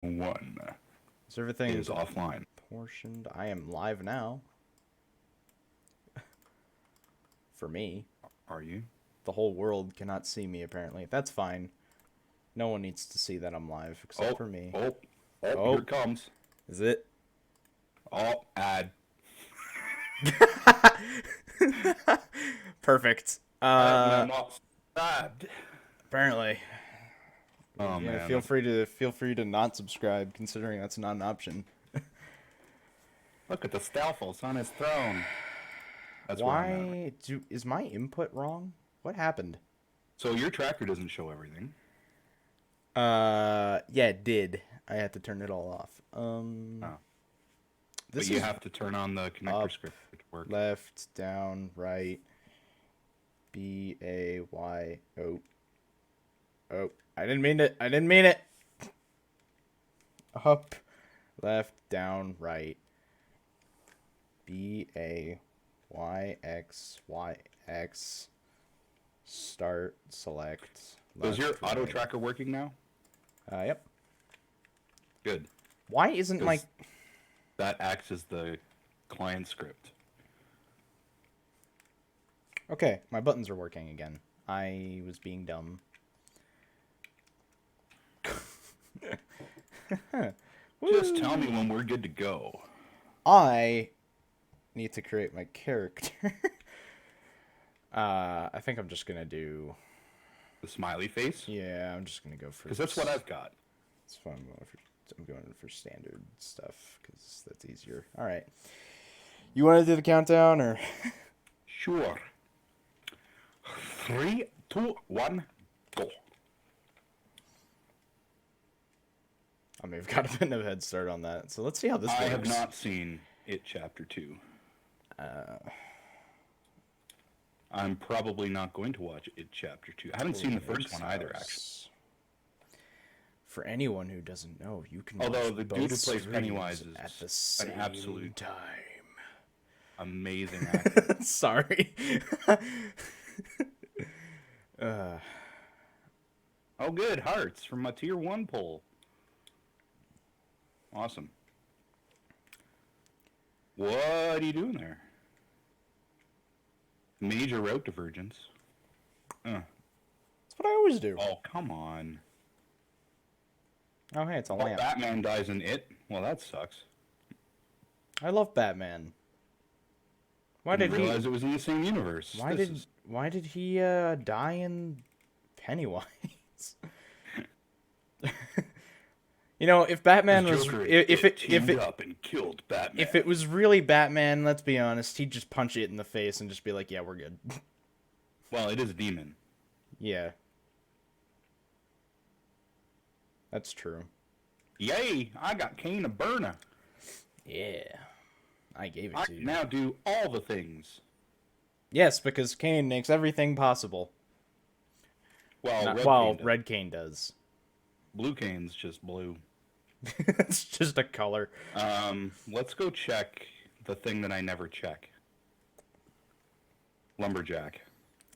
One So everything is offline. portioned. I am live now. For me. Are you? The whole world cannot see me, apparently. That's fine. No one needs to see that I'm live, except for me. Oh, Oh. here it comes. Is it? Oh, ad. Perfect. I'm not subscribed. Apparently. Oh, Yeah, man. feel free to not subscribe, considering that's not an option. Look at the Stalfos on his throne. That's where I'm at. Why is my input wrong? What happened? So your tracker doesn't show everything. Yeah, it did. I had to turn it all off. Oh. This But you is have to turn on the connector up, script to work. left, down, right, B, A, Y, O. Oh, I didn't mean it. I didn't mean it. Up, left, down, right, B, A, Y, X, Y, X, start, select. So is your left, auto right. tracker working now? Yep. Good. Why isn't my... That acts as the client script. Okay, my buttons are working again. I was being dumb. Just tell me when we're good to go. I need to create my character. I think I'm just gonna do... The smiley face? Yeah, I'm just gonna go for... Because that's what I've got. That's fine. I'm going for standard stuff, because that's easier. Alright. You want to do the countdown, or... Sure. 3, 2, 1, go. I mean, we've got a bit of a head start on that, so let's see how this works. I have not seen It Chapter 2. I'm probably not going to watch It Chapter 2. I haven't seen the first one either, actually. For anyone who doesn't know, you can Although watch the both dude who plays streams Pennywise at the is same an absolute time. amazing actor. Sorry. Oh, good. Hearts from my Tier 1 poll. Awesome. What are you doing there? Major route divergence. That's what I always do. Oh, come on. Oh, hey, it's a Oh, lamp. Batman dies in It? Well, that sucks. I love Batman. Why I did didn't he... realize it was in the same universe. Why did he die in Pennywise? You know, if Batman was if it teamed up and killed Batman. if it was really Batman, let's be honest, he'd just punch it in the face and just be like, "Yeah, we're good." Well, it is a demon. Yeah. That's true. Yay! I got Kane a burner. Yeah. I gave it I to can you. now do all the things. Yes, because Kane makes everything possible. Well, Red Kane does. Blue Kane's just blue. It's just a color. Let's go check the thing that I never check. Lumberjack.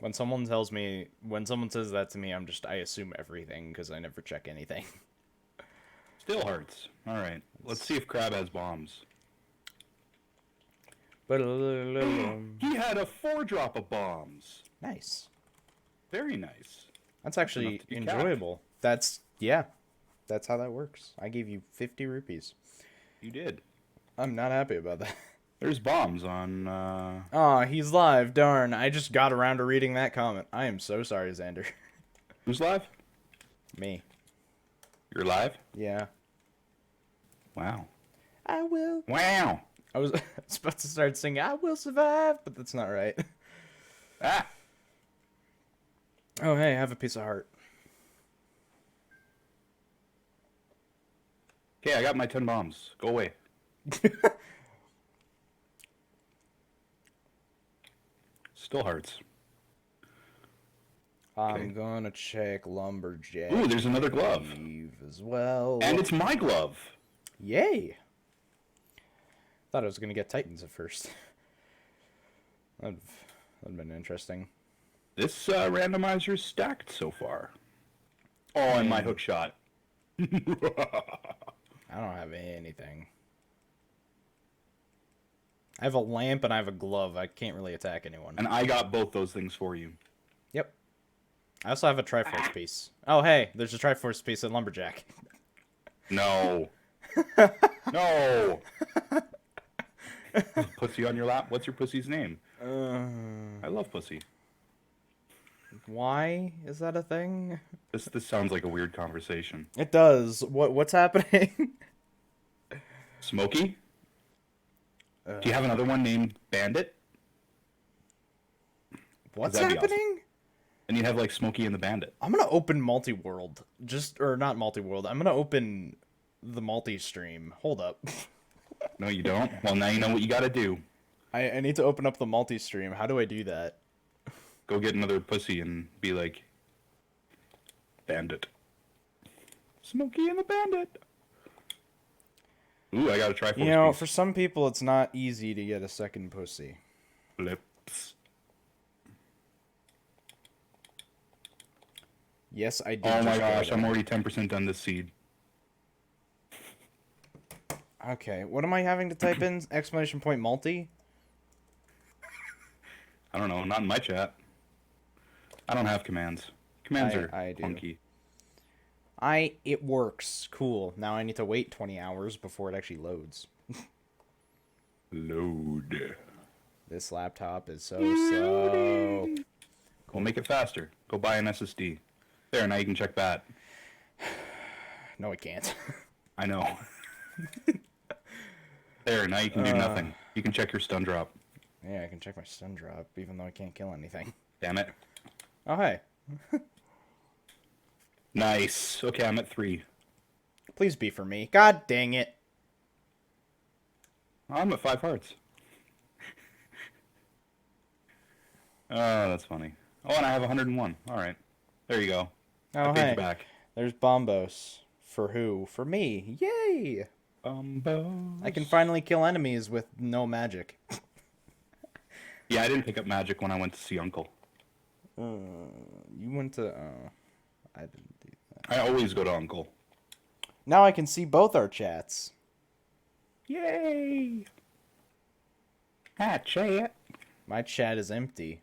When someone says that to me, I assume everything because I never check anything. Still hurts. All right. Let's see if Crab has bombs. He had a 4-drop of bombs. Nice. Very nice. That's actually enjoyable. Yeah. That's how that works. I gave you 50 rupees. You did. I'm not happy about that. There's bombs on... Aw, he's live. Darn. I just got around to reading that comment. I am so sorry, Xander. Who's live? Me. You're live? Yeah. Wow. I will. Wow. I was about to start singing, I will survive, but that's not right. Ah. Oh, hey, have a piece of heart. Okay, I got my 10 bombs. Go away. Still hurts. I'm gonna check Lumberjack. Ooh, there's another glove. As well. And it's my glove. Yay! Thought I was gonna get Titans at first. That'd been interesting. This randomizer's stacked so far. Oh, and my hook shot. anything. I have a lamp and I have a glove. I can't really attack anyone. And I got both those things for you. Yep. I also have a Triforce piece. Oh, hey, there's a Triforce piece at Lumberjack. No. No. Pussy on your lap? What's your pussy's name? I love pussy. Why is that a thing? This sounds like a weird conversation. It does. What's happening? Smokey? Do you have another one named Bandit? What's That'd be happening? And you'd have like Smokey and the Bandit. I'm gonna open Multi-World. Or not Multi-World. I'm gonna open the multi-stream. Hold up. No, you don't? Well, now you know what you gotta do. I need to open up the multi-stream. How do I do that? Go get another pussy and be like, Bandit. Smokey and the Bandit. Ooh, I got a Triforce You know, piece. for some people, it's not easy to get a second pussy. Lips. Yes, I did. Oh my just go gosh, there. I'm already 10% on this seed. Okay, what am I having to type in? Exclamation point multi? I don't know, not in my chat. I don't have commands. Commands are I do. funky. It works. Cool. Now I need to wait 20 hours before it actually loads. Load. This laptop is so slow. Go make it faster. Go buy an SSD. There, now you can check that. No, I can't. I know. There, now you can do nothing. You can check your stun drop. Yeah, I can check my stun drop, even though I can't kill anything. Damn it. Oh, hey. Nice. Okay, I'm at 3. Please be for me. God dang it. I'm at 5 hearts. Oh, that's funny. Oh, and I have 101. Alright. There you go. I Oh, paid hey. you back. There's Bombos. For who? For me. Yay! I can finally kill enemies with no magic. Yeah, I didn't pick up magic when I went to see Uncle. You went to... I didn't do that. I always go to Uncle. Now I can see both our chats. Yay! Hi, chat. My chat is empty.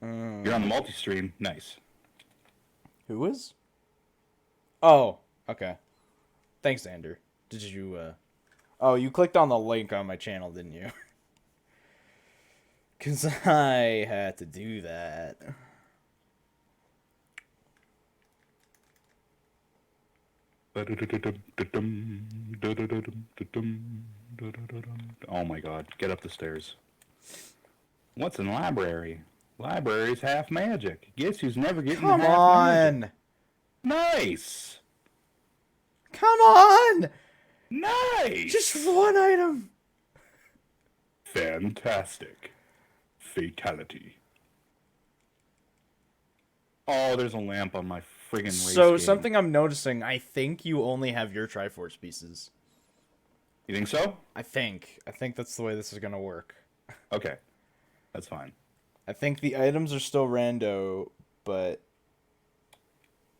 You're on the multi-stream. Nice. Who is? Oh, okay. Thanks, Xander. Did you, Oh, you clicked on the link on my channel, didn't you? Because I had to do that. Oh my god, get up the stairs. What's in library? Library's half magic. Guess who's never getting Come half on! magic? Nice! Come on! Nice! Just one item! Fantastic. Fatality. Oh, there's a lamp on my friggin' race So, game. something I'm noticing, I think you only have your Triforce pieces. You think so? I think that's the way this is gonna work. Okay. That's fine. I think the items are still rando, but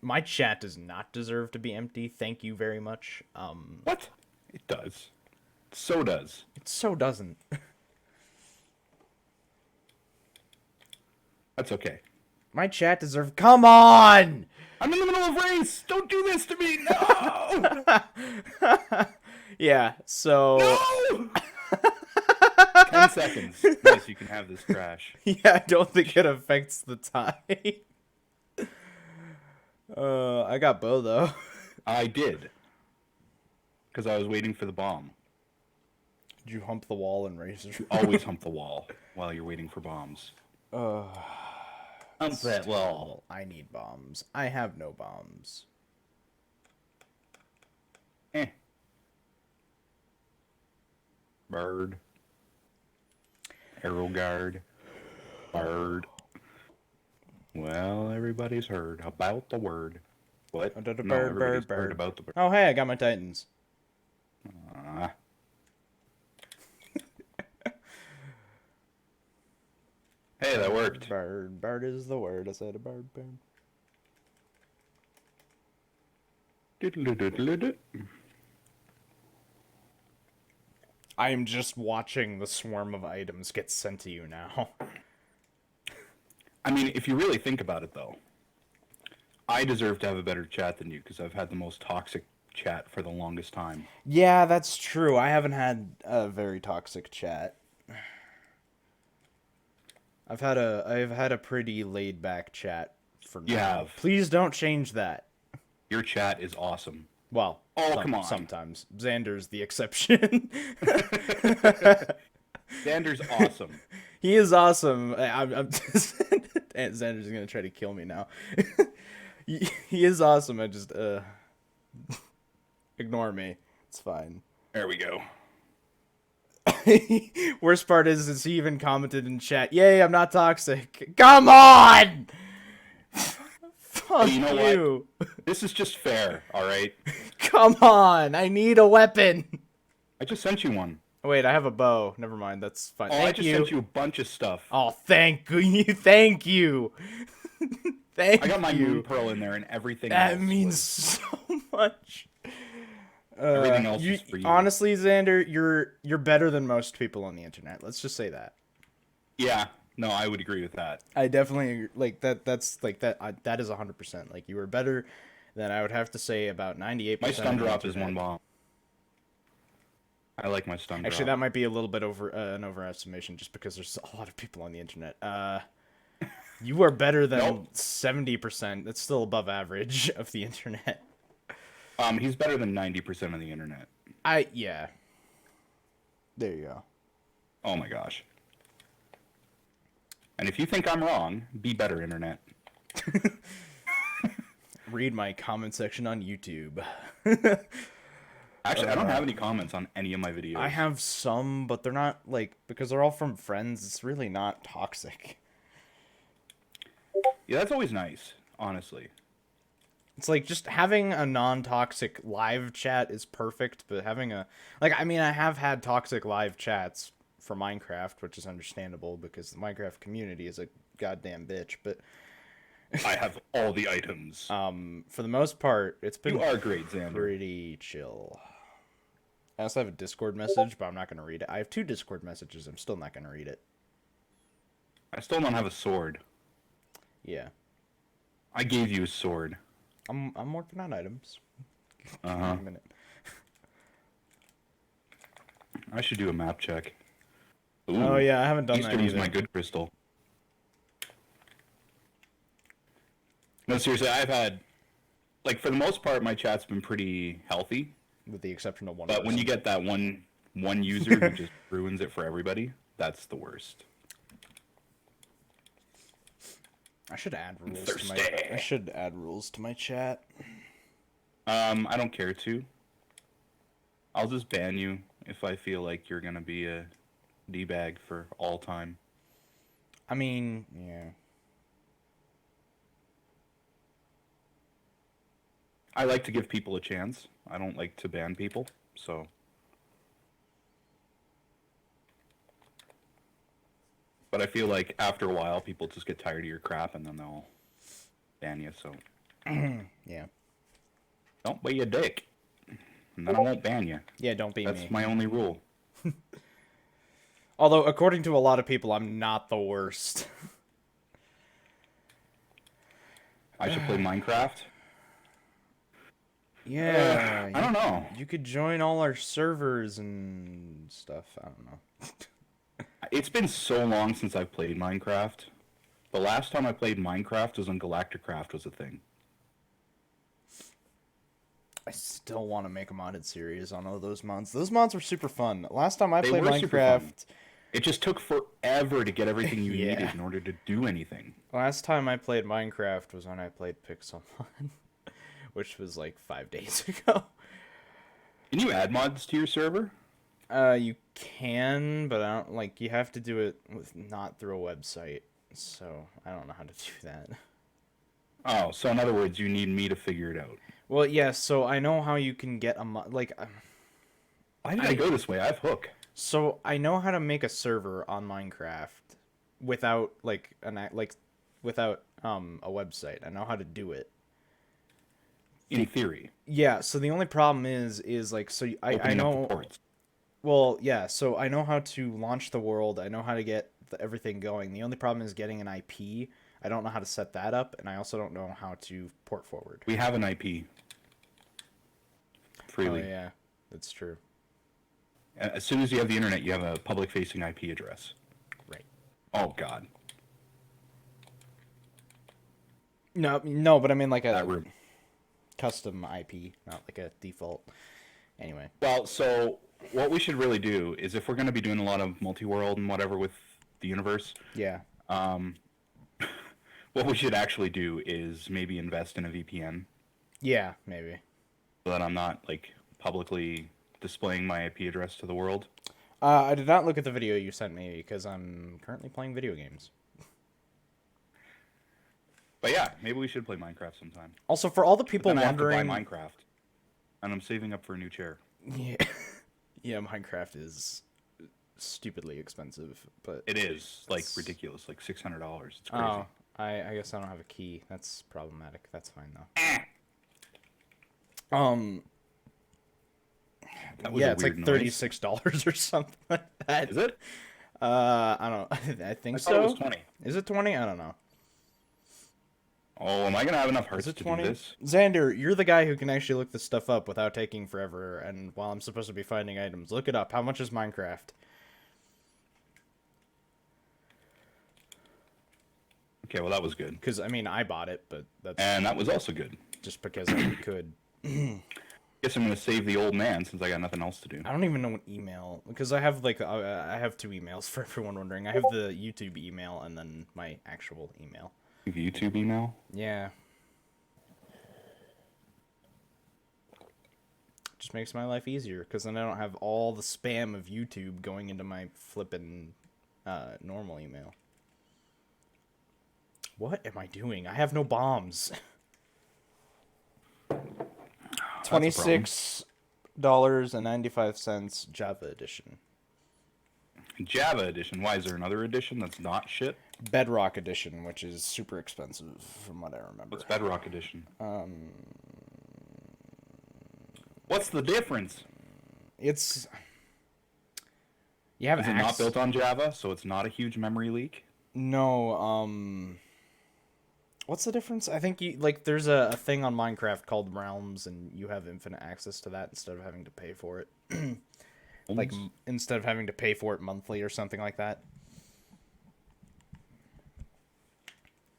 my chat does not deserve to be empty. Thank you very much. What? It does. So does. It so doesn't. That's okay. My chat deserves... Come on! I'm in the middle of race! Don't do this to me! No! Yeah, so... No! 10 seconds. Nice, you can have this trash. Yeah, I don't think it affects the time. I got Bo, though. I did. Because I was waiting for the bomb. Did you hump the wall and raise it? Always hump the wall while you're waiting for bombs. Hump that wall. I need bombs. I have no bombs. Bird. Arrow guard. Bird. Well, everybody's heard about the word. What? Bird, No, bird, everybody's bird. heard about the bird. Oh, hey, I got my Titans. Hey, that worked. Bird is the word. I said a bird. I am just watching the swarm of items get sent to you now. I mean, if you really think about it, though, I deserve to have a better chat than you because I've had the most toxic chat for the longest time. Yeah, that's true. I haven't had a very toxic chat. I've had a pretty laid back chat for now. You have. Please don't change that. Your chat is awesome. Well, come on. Sometimes Xander's the exception. Xander's awesome. He is awesome. I'm just, Xander's gonna try to kill me now. He is awesome. I just ignore me. It's fine. There we go. Worst part is he even commented in chat, "Yay, I'm not toxic." Come on. Fuck you know you. what? This is just fair, all right? Come on. I need a weapon. I just sent you one. Wait, I have a bow. Never mind. That's fine. Oh, I just sent you a bunch of stuff. Oh, thank you. Thank you. Thank you. I got my moon pearl in there and everything That else means was- so much. Everything else is for you. Honestly, Xander, you're better than most people on the internet. Let's just say that. Yeah. No, I would agree with that. I definitely like that. That's like that. That is 100%. Like you were better than I would have to say about 98%. My stun drop is one bomb. I like my stun drop. Actually, that might be a little bit over an overestimation, just because there's a lot of people on the internet. You are better than 70%. That's still above average of the internet. He's better than 90% of the internet. Yeah. There you go. Oh my gosh. And if you think I'm wrong, be better, internet. Read my comment section on YouTube. Actually, I don't have any comments on any of my videos. I have some, but they're not, like, because they're all from friends, it's really not toxic. Yeah, that's always nice, honestly. It's like just having a non-toxic live chat is perfect, but having a, like, I mean, I have had toxic live chats for Minecraft, which is understandable because the Minecraft community is a goddamn bitch, but I have all the items. for the most part, it's been You are great, Xander. pretty chill. I also have a Discord message, but I'm not going to read it. I have 2 Discord messages. I'm still not going to read it. I still don't have a sword. Yeah. I gave you a sword. I'm working on items. Uh-huh. Give me a minute. I should do a map check. Ooh, Oh, yeah, I haven't done that Eastern is either. my good crystal. No, seriously, I've had... Like, for the most part, my chat's been pretty healthy. With the exception of one But when you get that one user who just ruins it for everybody, that's the worst. I should add rules Thirsty. to my chat. I don't care to. I'll just ban you if I feel like you're gonna be a D-bag for all time. I mean, yeah. I like to give people a chance. I don't like to ban people, so... But I feel like after a while, people just get tired of your crap and then they'll ban you, so... Yeah. Don't be a dick. And then I won't ban you. Yeah, don't be That's me. my only rule. Although, according to a lot of people, I'm not the worst. I should play Minecraft. Yeah. I don't know. You could join all our servers and stuff. I don't know. It's been so long since I've played Minecraft. The last time I played Minecraft was when Galacticraft was a thing. I still want to make a modded series on all those mods. Those mods were super fun. Last time I They played were super fun. Minecraft... It just took forever to get everything you Yeah. needed in order to do anything. Last time I played Minecraft was when I played Pixelmon, which was like 5 days ago. Can you add mods to your server? You can, but I don't, like, you have to do it with not through a website, so I don't know how to do that. Oh, so in other words, you need me to figure it out. Well, yeah, so I know how you can get a mod, like, Why did I go this way? I have Hook. so I know how to make a server on Minecraft without, without, a website. I know how to do it. in theory. Yeah, so the only problem is like, so I Opening up the know, ports. well, yeah, so I know how to launch the world. I know how to get everything going. The only problem is getting an IP. I don't know how to set that up, and I also don't know how to port forward. We have an IP Oh, freely. yeah, that's true. As soon as you have the internet, you have a public-facing IP address. Right. Oh God. No, but I mean like That a room. custom IP, not like a default. Anyway. Well, so what we should really do is if we're going to be doing a lot of multi-world and whatever with the universe, Yeah. what we should actually do is maybe invest in a VPN Yeah, maybe. so that I'm not like publicly displaying my IP address to the world. I did not look at the video you sent me because I'm currently playing video games. But yeah, maybe we should play Minecraft sometime. Also, for all the people Then I have to wondering, buy Minecraft, and I'm saving up for a new chair. yeah, yeah, Minecraft is stupidly expensive, but It is like It's- ridiculous, like $600. It's crazy. oh, I guess I don't have a key. That's problematic. That's fine though. That was Yeah, a it's weird like noise. $36 or something like that. Is it? I don't. I think I so. thought it was 20. Is it 20? I don't know. Oh, am I gonna have enough Is hearts it to 20? do this? Xander, you're the guy who can actually look this stuff up without taking forever. And while I'm supposed to be finding items, look it up. How much is Minecraft? Okay, well that was good, Because I mean, I bought it, but that's and that was also good. just because I could. Guess I'm gonna save the old man since I got nothing else to do. I don't even know what email, because I have like I have two emails for everyone wondering. I have the YouTube email and then my actual email. YouTube email. Yeah. Just makes my life easier because then I don't have all the spam of YouTube going into my flippin' normal email. What am I doing? I have no bombs. $26.95 Java edition. Java edition. Why is there another edition that's not shit? Bedrock edition, which is super expensive from what I remember. What's Bedrock edition? What's the difference? It's you have Is it not access. built on Java, so it's not a huge memory leak? No, what's the difference? I think you like there's a thing on Minecraft called Realms, and you have infinite access to that instead of having to pay for it. Like instead of having to pay for it monthly or something like that.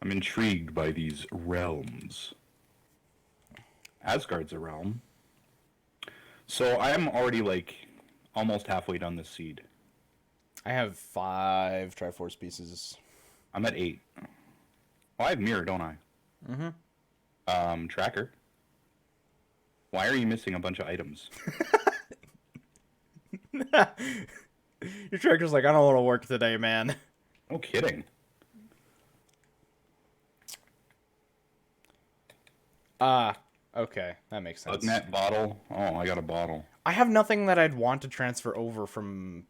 I'm intrigued by these realms. Asgard's a realm. So I am already like almost halfway done this seed. I have 5 Triforce pieces. I'm at 8. Oh, I have mirror, don't I? Mm-hmm. Tracker. Why are you missing a bunch of items? Your tracker's like, I don't want to work today, man. No kidding. Okay, that makes sense. Bugnet bottle. Oh, I got a bottle. I have nothing that I'd want to transfer over from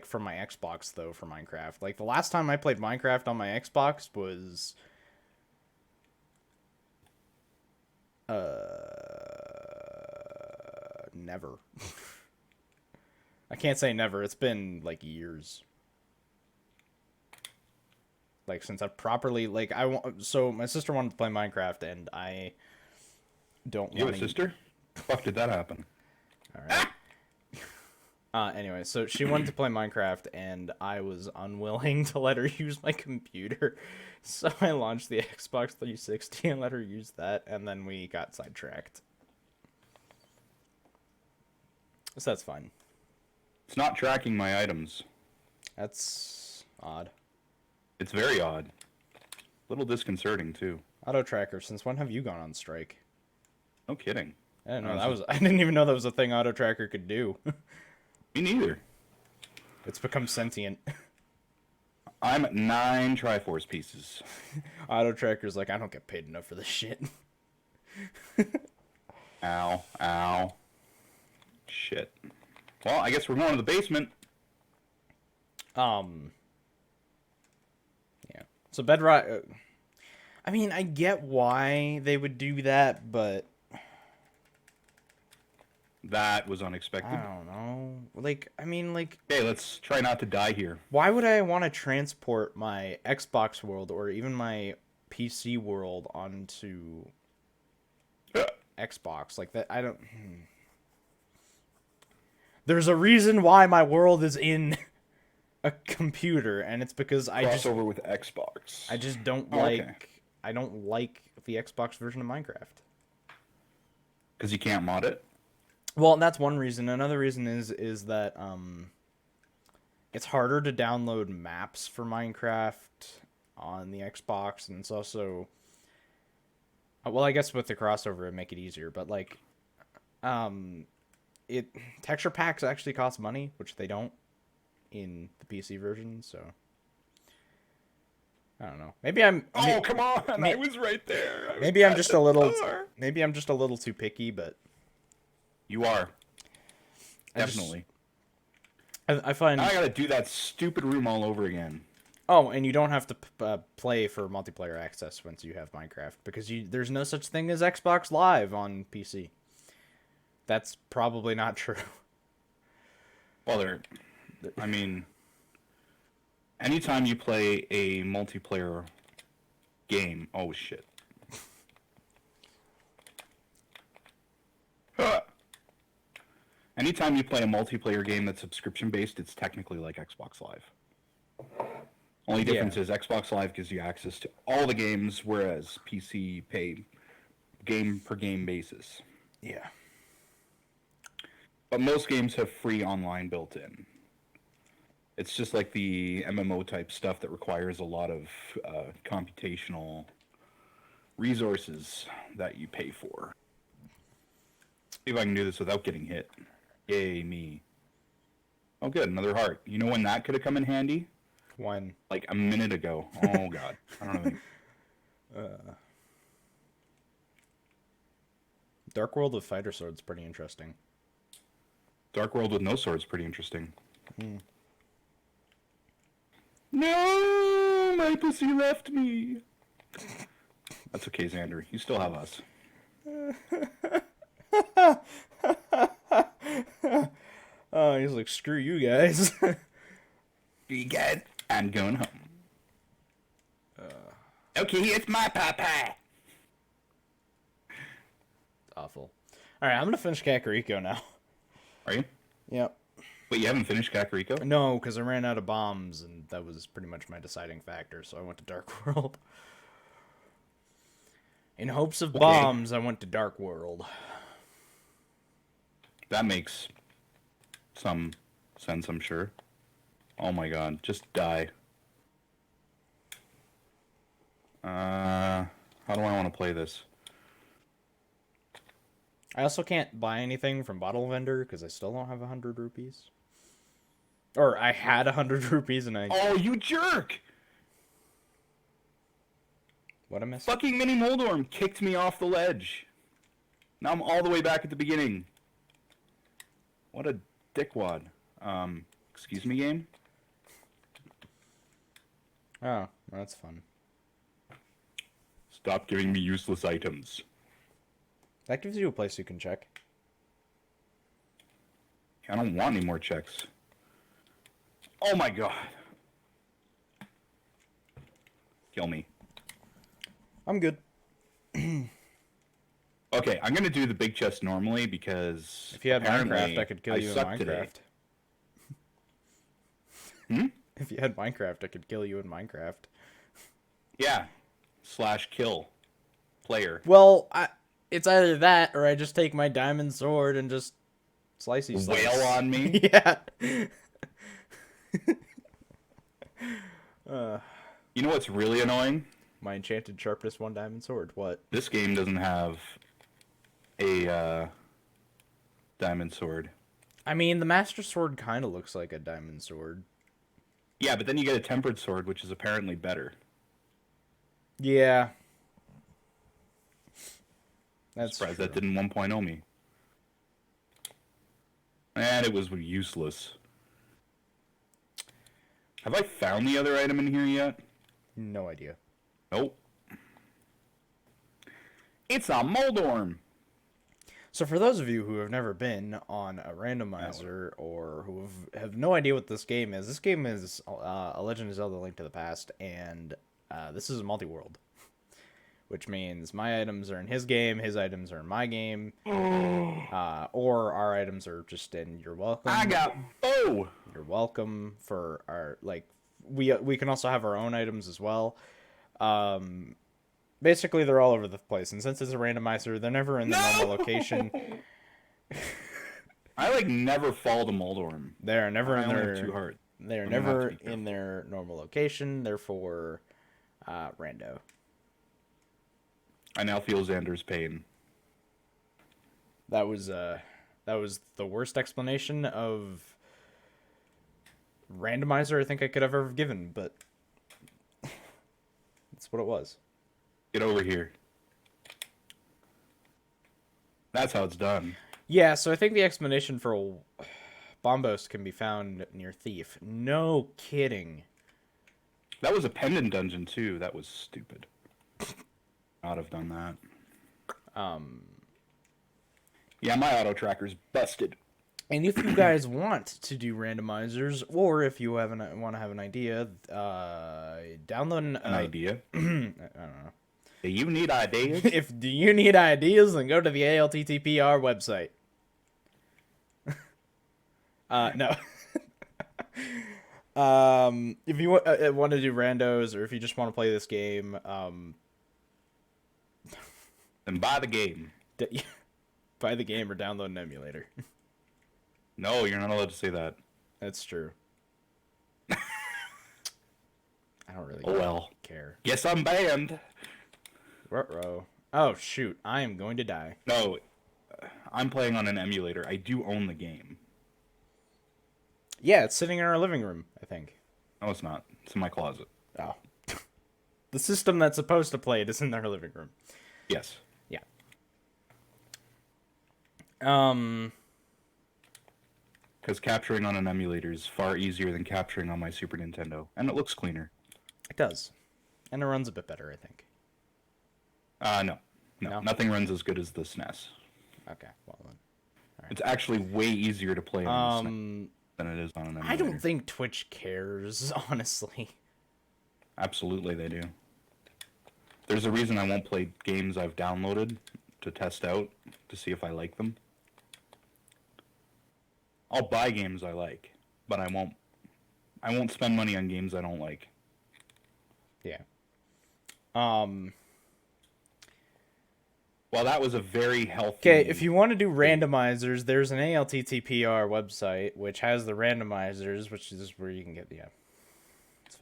from my Xbox though for Minecraft. Like the last time I played Minecraft on my Xbox was never. I can't say never. It's been like years. Like since I've properly like so my sister wanted to play Minecraft and I don't You want have a sister? Fuck did that happen? All right. Anyway, so she wanted to play Minecraft, and I was unwilling to let her use my computer. So I launched the Xbox 360 and let her use that, and then we got sidetracked. So that's fine. It's not tracking my items. That's odd. It's very odd. A little disconcerting too. Auto tracker. Since when have you gone on strike? No kidding. I didn't know that was. I didn't even know that was a thing auto tracker could do. Me neither. It's become sentient. I'm at 9 Triforce pieces. Auto tracker's like, I don't get paid enough for this shit. Ow. Ow. Shit. Well, I guess we're going to the basement. Yeah. So Bedrock. I mean, I get why they would do that, but That was I unexpected. don't know. Like, I mean, like, Okay, let's try not to die here. why would I want to transport my Xbox world or even my PC world onto Xbox? Like that, I don't. There's a reason why my world is in a computer, and it's because Crossover with Xbox. I just don't Oh, like okay. I don't like the Xbox version of Minecraft. Because you can't mod it? Well, that's one reason. Another reason is that it's harder to download maps for Minecraft on the Xbox, and it's also well, I guess with the crossover it'd make it easier, but like it texture packs actually cost money, which they don't in the PC version, so I don't know. Oh, come on! I was right there. Maybe I'm just a little too picky, but You are. I just- Definitely. I find Now I gotta do that stupid room all over again. oh, and you don't have to play for multiplayer access once you have Minecraft because there's no such thing as Xbox Live on PC. That's probably not true. Well, I mean, anytime you play a multiplayer game, oh shit. Anytime you play a multiplayer game that's subscription based, it's technically like Xbox Live. Only difference is Xbox Live gives you access to all the games, whereas PC pay game per game basis. Yeah. But most games have free online built in. It's just like the MMO type stuff that requires a lot of computational resources that you pay for. See if I can do this without getting hit. Yay, me. Oh, good, another heart. You know when that could have come in handy? When Like a minute ago. Oh, God. I don't know. Dark World with Fighter Sword's pretty interesting. Dark World with no sword's pretty interesting. No, my pussy left me. That's okay, Xander. You still have us. Oh, he's like, screw you guys. Be good. I'm going home. Okay, it's my papa. Awful. All right, I'm gonna finish Kakariko now. Are you? Yep. Wait, you haven't finished Kakariko? No, because I ran out of bombs, and that was pretty much my deciding factor. So I went to Dark World. In hopes of bombs, I went to Dark World. That makes some sense, I'm sure. Oh my god, just die. How do I want to play this? I also can't buy anything from Bottle Vendor because I still don't have 100 rupees. Or I had 100 rupees and I... Oh, you jerk! What I missed? Fucking Mini Moldorm kicked me off the ledge. Now I'm all the way back at the beginning. What a dickwad. Excuse me, game? Oh, that's fun. Stop giving me useless items. That gives you a place you can check. I don't want any more checks. Oh my god. Kill me. I'm good. Okay, I'm gonna do the big chest normally because If you had apparently Minecraft, I could kill you in suck Minecraft. today. Hmm? If you had Minecraft, I could kill you in Minecraft. Yeah. /kill player. Well, it's either that or I just take my diamond sword and just slicey slice. Wail on me? Yeah. You know what's really annoying? My enchanted sharpness 1 diamond sword. What? This game doesn't have a diamond sword. I mean, the master sword kind of looks like a diamond sword. Yeah, but then you get a tempered sword, which is apparently better. Yeah. That's Surprised true. that didn't 1.0 me. And it was useless. Have I found the other item in here yet? No idea. Nope. It's a Moldorm! So for those of you who have never been on a randomizer or who have no idea what this game is A Legend of Zelda: Link to the Past, and this is a multi-world, which means my items are in his game, his items are in my game, or our items are just in You're Welcome. I got Bo! You're welcome for our, like, we can also have our own items as well. Basically, they're all over the place, and since it's a randomizer, they're never in the normal location. I like never fall to Moldorm. They are never I in only their. have 2 hearts. They are I'm gonna have never to be careful. in their normal location. Therefore, rando. I now feel Xander's pain. That was the worst explanation of randomizer I think I could have ever given, but that's what it was. Get over here. That's how it's done. Yeah, so I think the explanation for Bombos can be found near Thief. No kidding. That was a pendant dungeon too. That was stupid. Not have done that. Yeah, my auto tracker's busted. And if you guys want to do randomizers, or if you want to have an idea, download An idea. I don't know. Do you need ideas? Do you need ideas, then go to the ALTTPR website. No. If you want to do randos, or if you just want to play this game, Then buy the game. buy the game or download an emulator. No, you're not allowed to say that. That's true. I don't really Oh well. care. Guess I'm banned. Ruh-roh. Oh, shoot. I am going to die. No, I'm playing on an emulator. I do own the game. Yeah, it's sitting in our living room, I think. No, it's not. It's in my closet. Oh. The system that's supposed to play it is in our living room. Yes. Yeah. Because capturing on an emulator is far easier than capturing on my Super Nintendo. And it looks cleaner. It does. And it runs a bit better, I think. No. No? Nothing runs as good as the SNES. Okay, well then. It's actually way easier to play on the SNES than it is on an emulator. I don't think Twitch cares, honestly. Absolutely they do. There's a reason I won't play games I've downloaded to test out to see if I like them. I'll buy games I like, but I won't spend money on games I don't like. Yeah. Well, that was a very healthy... Okay, if you want to do randomizers, there's an ALTTPR website, which has the randomizers, which is where you can get the... Yeah, it's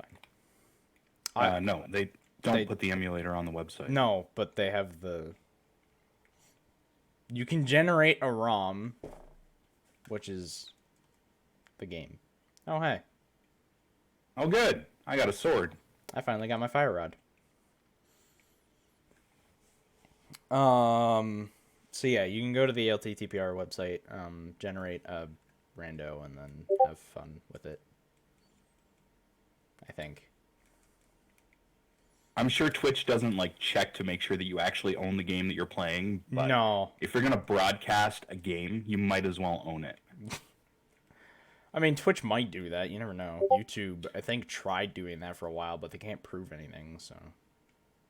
fine. No, they don't put the emulator on the website. No, but they have the... You can generate a ROM, which is the game. Oh, hey. Oh, good. I got a sword. I finally got my fire rod. So yeah, you can go to the LTTPR website, generate a rando, and then have fun with it. I think. I'm sure Twitch doesn't check to make sure that you actually own the game that you're playing. But no. If you're gonna broadcast a game, you might as well own it. I mean, Twitch might do that. You never know. YouTube, I think, tried doing that for a while, but they can't prove anything. So.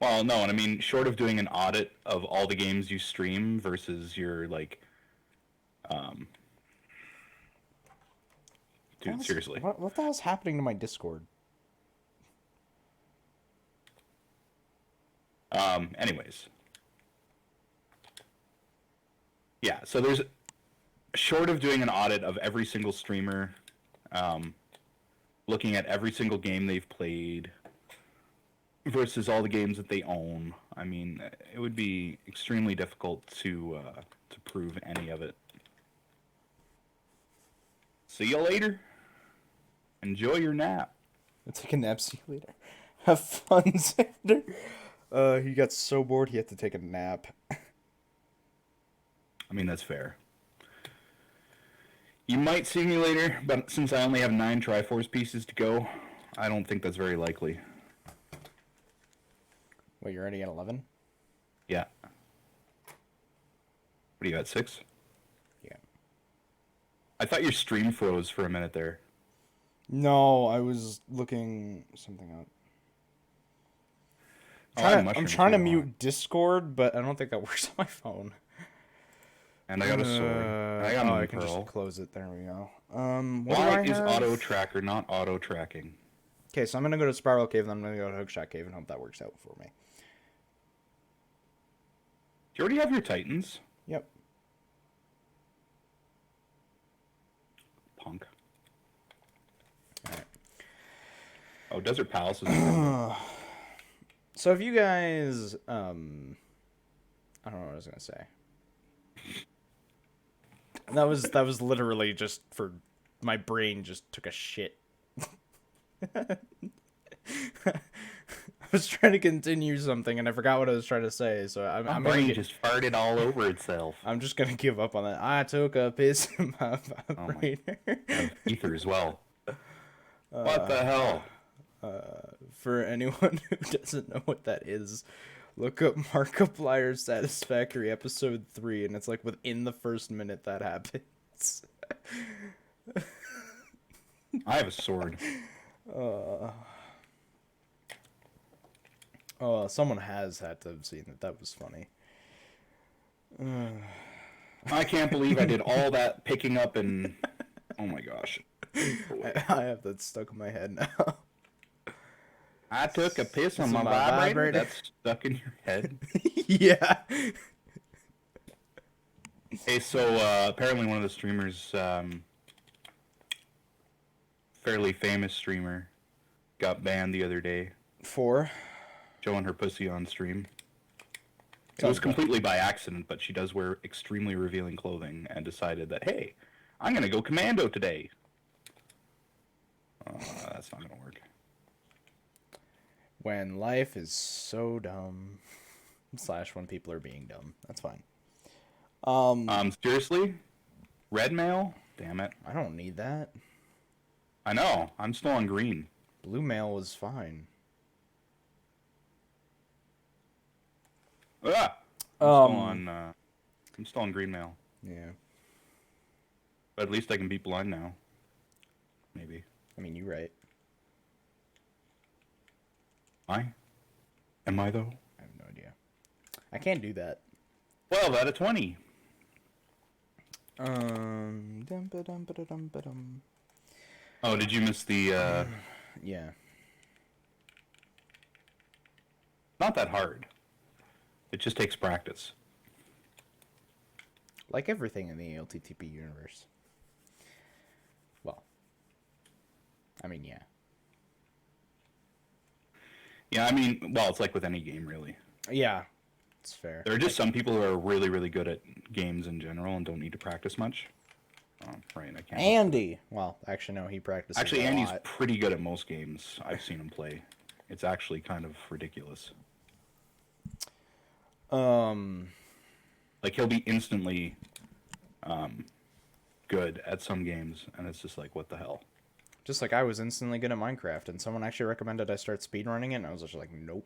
Well, no, and I mean, short of doing an audit of all the games you stream versus your dude, seriously. What the hell's happening to my Discord? Anyways. Yeah, so there's, short of doing an audit of every single streamer, looking at every single game they've played versus all the games that they own, I mean, it would be extremely difficult to prove any of it. See you later. Enjoy your nap. I'll take a nap. See you later. Have fun, Xander. He got so bored he had to take a nap. I mean, that's fair. You might see me later, but since I only have 9 Triforce pieces to go, I don't think that's very likely. Wait, you're already at 11? Yeah. What are you at, 6? Yeah. I thought your stream froze for a minute there. No, I was looking something up. Oh, I have I'm mushrooms trying to here, hold on. mute Discord, but I don't think that works on my phone. And I got a sword. And I got Oh, moon I can pearl. just close it. There we go. What do Why I is have? auto tracker not auto tracking? Okay, so I'm gonna go to Spiral Cave, and I'm gonna go to Hookshot Cave, and hope that works out for me. Do you already have your Titans? Yep. Punk. Alright. Oh, Desert Palace is So if you guys, I don't know what I was gonna say. That was literally just for my brain just took a shit. I was trying to continue something and I forgot what I was trying to say, so My brain just farted all over itself. I'm just gonna give up on that. I took a piss in my vibrator. And ether as well. What the hell? For anyone who doesn't know what that is, look up Markiplier Satisfactory episode 3, and it's like within the first minute that happens. I have a sword. Oh, someone has had to have seen that. That was funny. I can't believe I did all that picking up and... Oh my gosh. I have that stuck in my head now. I took a piss on Piss my on my vibrator. vibrator. That's stuck in your head. Yeah. Hey, so apparently one of the streamers, fairly famous streamer, got banned the other day, For? showing her pussy on stream. It Sounds was completely by accident, but she does wear extremely revealing clothing and decided that, hey, I'm going to go commando today. That's not going to work. When life is so dumb. / when people are being dumb. That's fine. Seriously? Red mail? Damn it. I don't need that. I know. I'm still on green. Blue mail was fine. Ah! I'm still on green mail. Yeah. But at least I can beat blind now. Maybe. I mean, you're right. Am I though? I have no idea. I can't do that. 12 out of 20. Dum-ba-dum-ba-dum-ba-dum. Oh, did you miss the, Yeah. Not that hard. It just takes practice. Like everything in the ALTTP universe. Well. I mean, yeah. Yeah, I mean, well, it's like with any game, really. Yeah. It's fair. There are just some people who are really, really good at games in general and don't need to practice much. Oh, right, I can't. Andy! Well, actually, no, he practices Actually, a Andy's lot. pretty good at most games I've seen him play. It's actually kind of ridiculous. Like, he'll be instantly good at some games, and it's just like, what the hell? Just like I was instantly good at Minecraft, and someone actually recommended I start speedrunning it, and I was just like, nope.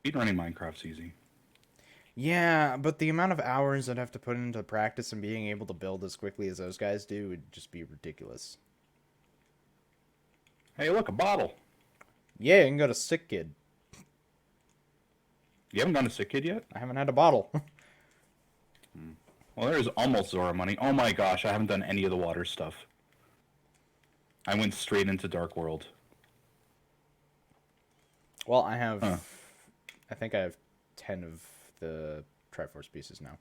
Speedrunning Minecraft's easy. Yeah, but the amount of hours I'd have to put into practice and being able to build as quickly as those guys do would just be ridiculous. Hey, look, a bottle. Yeah, you can go to Sick Kid. You haven't gone to Sick Kid yet? I haven't had a bottle. Well, there's almost Zora money. Oh my gosh, I haven't done any of the water stuff. I went straight into Dark World. Well, I have... I think I have 10 of the Triforce pieces now.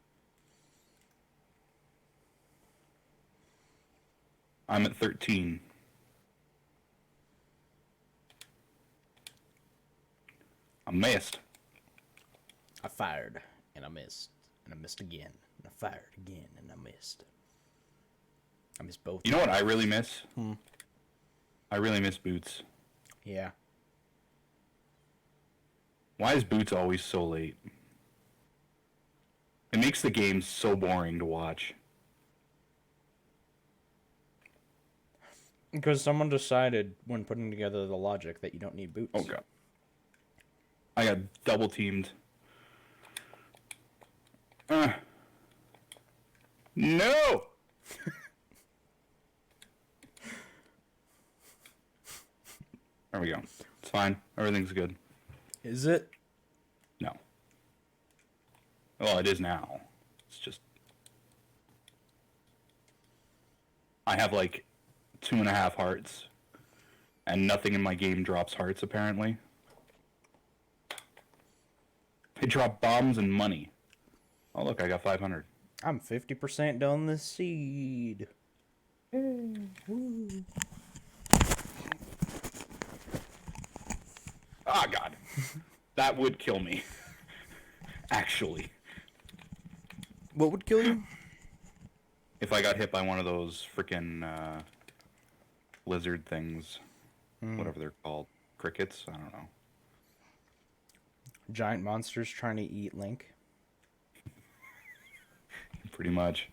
I'm at 13. I missed. I fired, and I missed, and I missed again, and I fired again, and I missed. I missed both. You know what I really miss? I really miss Boots. Yeah. Why is Boots always so late? It makes the game so boring to watch. Because someone decided when putting together the logic that you don't need boots. Oh god. I got double teamed. No! There we go. It's fine. Everything's good. Is it? No. Well, it is now. It's just... I have like 2.5 hearts. And nothing in my game drops hearts, apparently. They drop bombs and money. Oh, look, I got 500. I'm 50% done this seed. Ah, God. That would kill me. Actually. What would kill you? If I got hit by one of those freaking lizard things. Whatever they're called. Crickets? I don't know. Giant monsters trying to eat Link. Pretty much.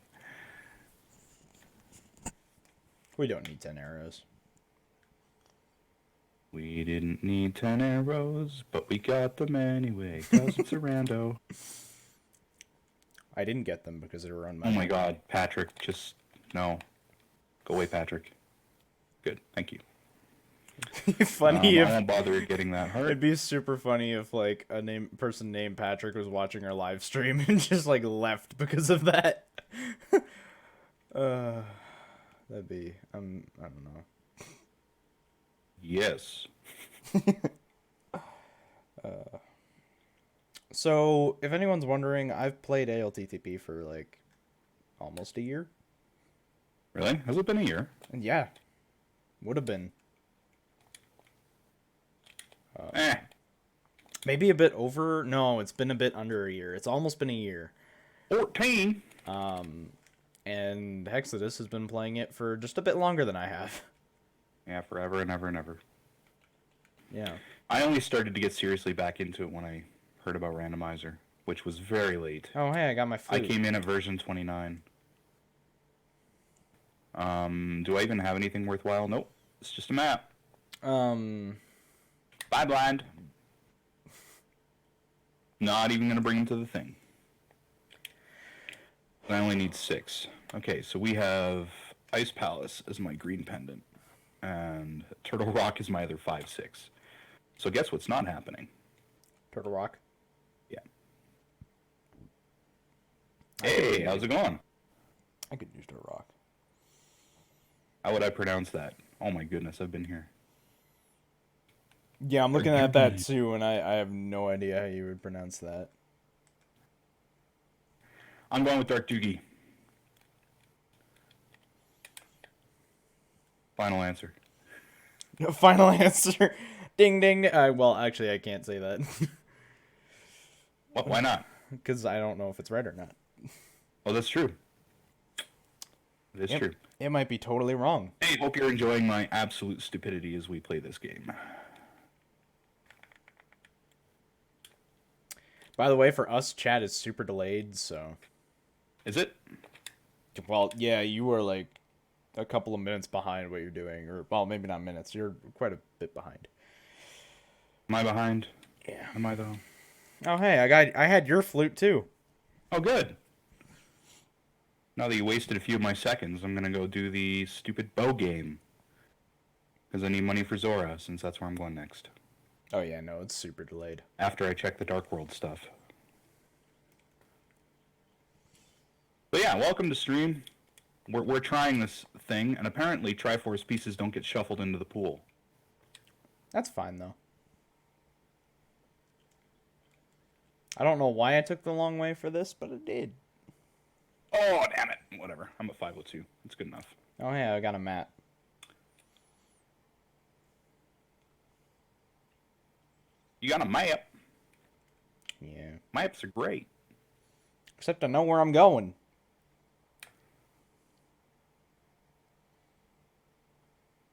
We don't need 10 arrows. We didn't need 10 arrows, but we got them anyway, because it's a rando. I didn't get them because they were on my... Oh my God, Patrick, just... No. Go away, Patrick. Good, thank you. Funny I if... won't bother getting that hurt. It'd be super funny if, like, a person named Patrick was watching our live stream and just, like, left because of that. That'd be... I don't know. Yes. So, if anyone's wondering, I've played ALTTP for, like, almost a year. Really? Has it been a year? And yeah. Would have been. Maybe a bit over. No, it's been a bit under a year. It's almost been a year. 14? And H3xodis has been playing it for just a bit longer than I have. Yeah, forever and ever and ever. Yeah. I only started to get seriously back into it when I heard about Randomizer, which was very late. Oh, hey, I got my I flute. came in at version 29. Do I even have anything worthwhile? Nope. It's just a map. Bye, blind. Not even going to bring him to the thing. I only need 6. Okay, so we have Ice Palace as my green pendant. And Turtle Rock is my other 5/6. So guess what's not happening? Turtle Rock. Yeah. Hey, how's it going? I could use Turtle Rock. How would I pronounce that? Oh my goodness, I've been here. Yeah, I'm looking at that too, and I have no idea how you would pronounce that. I'm going with Dark Doogie. Final answer. Final answer. Ding ding. Well, actually, I can't say that. What? Why not? Because I don't know if it's right or not. Oh, that's true. It is true. It might be totally wrong. Hey, hope you're enjoying my absolute stupidity as we play this game. By the way, for us, chat is super delayed, so... Is it? Well, yeah, you were like a couple of minutes behind what you're doing. Or, well, maybe not minutes. You're quite a bit behind. Am I behind? Yeah. Am I, though? Oh, hey, I had your flute, too. Oh, good. Now that you wasted a few of my seconds, I'm going to go do the stupid bow game. Because I need money for Zora, since that's where I'm going next. Oh, yeah, no, it's super delayed. After I check the Dark World stuff. But yeah, welcome to stream. We're trying this thing, and apparently Triforce pieces don't get shuffled into the pool. That's fine, though. I don't know why I took the long way for this, but it did. Oh, damn it. Whatever. I'm a 502. It's good enough. Oh, hey, I got a mat. You got a map. Yeah. Maps are great. Except I know where I'm going.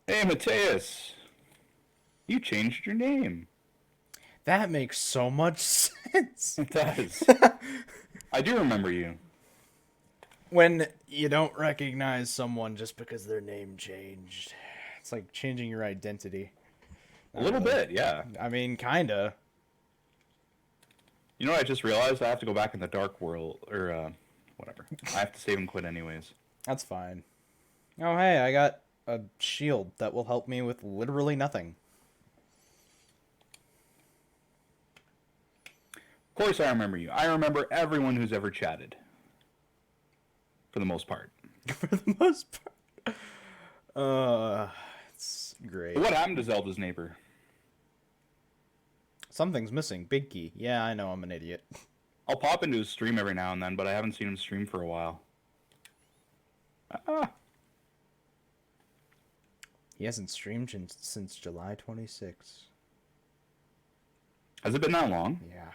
Hey, Mateus. You changed your name. That makes so much sense. It does. I do remember you. When you don't recognize someone just because their name changed. It's like changing your identity. A little bit, yeah. I mean, kinda. You know what I just realized? I have to go back in the Dark World, or, whatever. I have to save and quit anyways. That's fine. Oh, hey, I got a shield that will help me with literally nothing. Of course I remember you. I remember everyone who's ever chatted. For the most part. For the most part. It's great. What happened to Zelda's neighbor? Something's missing. Big key. Yeah, I know, I'm an idiot. I'll pop into his stream every now and then, but I haven't seen him stream for a while. Ah. He hasn't streamed since July 26. Has it been that long? Yeah.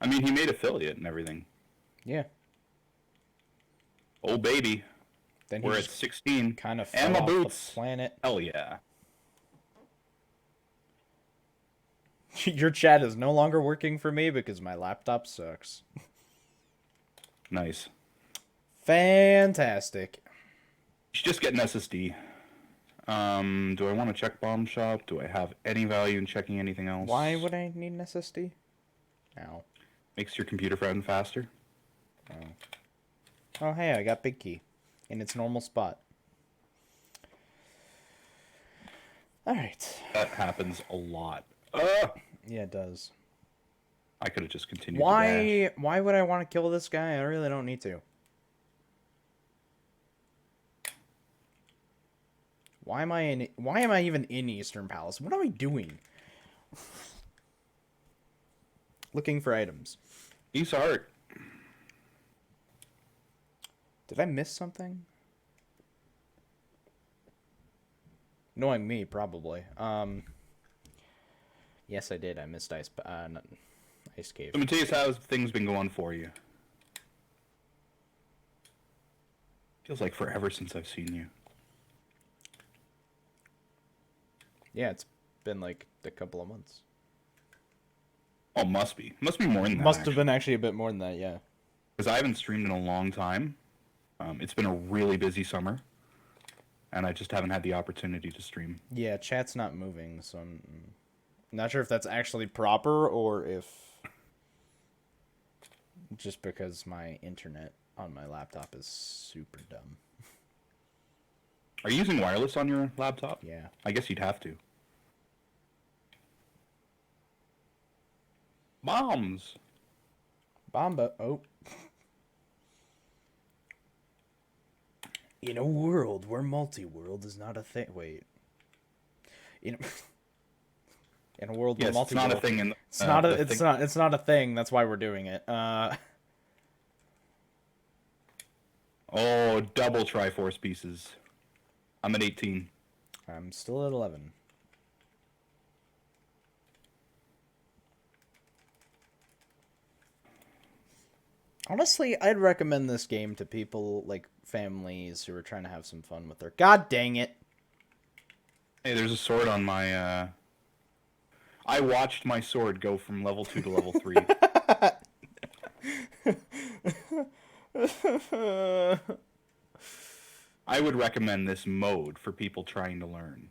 I mean, he made affiliate and everything. Yeah. Oh, baby. Then We're at 16. kind of and fell my off boots. the planet. Hell yeah. Your chat is no longer working for me because my laptop sucks. Nice. Fantastic. You should just get an SSD. Do I want to check bomb shop? Do I have any value in checking anything else? Why would I need an SSD? Ow. Makes your computer run faster. Oh, hey, I got big key in its normal spot. All right. That happens a lot. Yeah, it does. I could have just continued to dash. Why would I want to kill this guy? I really don't need to. Why am I even in Eastern Palace? What am I doing? Looking for items. He's hard. Did I miss something? Knowing me, probably. Yes, I did. I missed Ice Cave. So, Matthias, how's things been going for you? Feels like forever since I've seen you. Yeah, it's been like a couple of months. Oh, must be. Must be more than that. Must have been actually a bit more than that, yeah. Because I haven't streamed in a long time. It's been a really busy summer. And I just haven't had the opportunity to stream. Yeah, chat's not moving, so I'm not sure if that's actually proper or if just because my internet on my laptop is super dumb. Are you using wireless on your laptop? Yeah. I guess you'd have to. Bombs! Bomba. Oh. In a world where multi-world is not a thing. Wait. In a world where Yes, it's multi-world. not a thing in the, It's not a thing. That's why we're doing it. Oh, double Triforce pieces. I'm at 18. I'm still at 11. Honestly, I'd recommend this game to people, like, families who are trying to have some fun with their... God dang it! Hey, there's a sword on my, I watched my sword go from level 2 to level 3. I would recommend this mode for people trying to learn.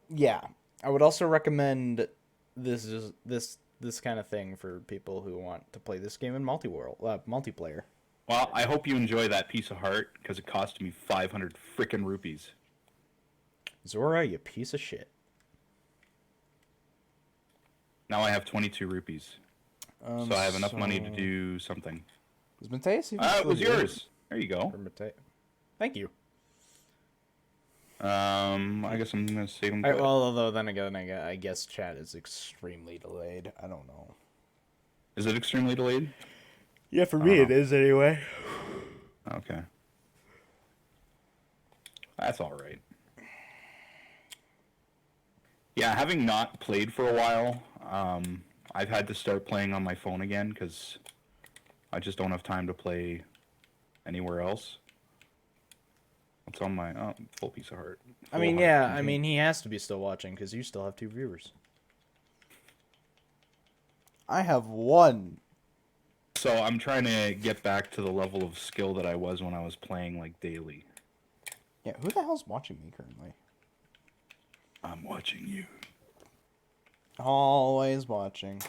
Yeah. I would also recommend this kind of thing for people who want to play this game in multiplayer. Well, I hope you enjoy that piece of heart, because it cost me 500 frickin' rupees. Zora, you piece of shit. Now I have 22 rupees. So I have enough money to do something. Is Mateus even It was yours. There you go. Thank you. I guess I'm gonna save them. Well, although then again, I guess chat is extremely delayed. I don't know. Is it extremely delayed? Yeah, for me it is anyway. Okay. That's all right. Yeah, having not played for a while, I've had to start playing on my phone again because I just don't have time to play anywhere else. It's on my full piece of heart. I mean, yeah, I mean, he has to be still watching because you still have 2 viewers. I have 1. So I'm trying to get back to the level of skill that I was when I was playing like daily. Yeah, who the hell's watching me currently? I'm watching you. Always watching.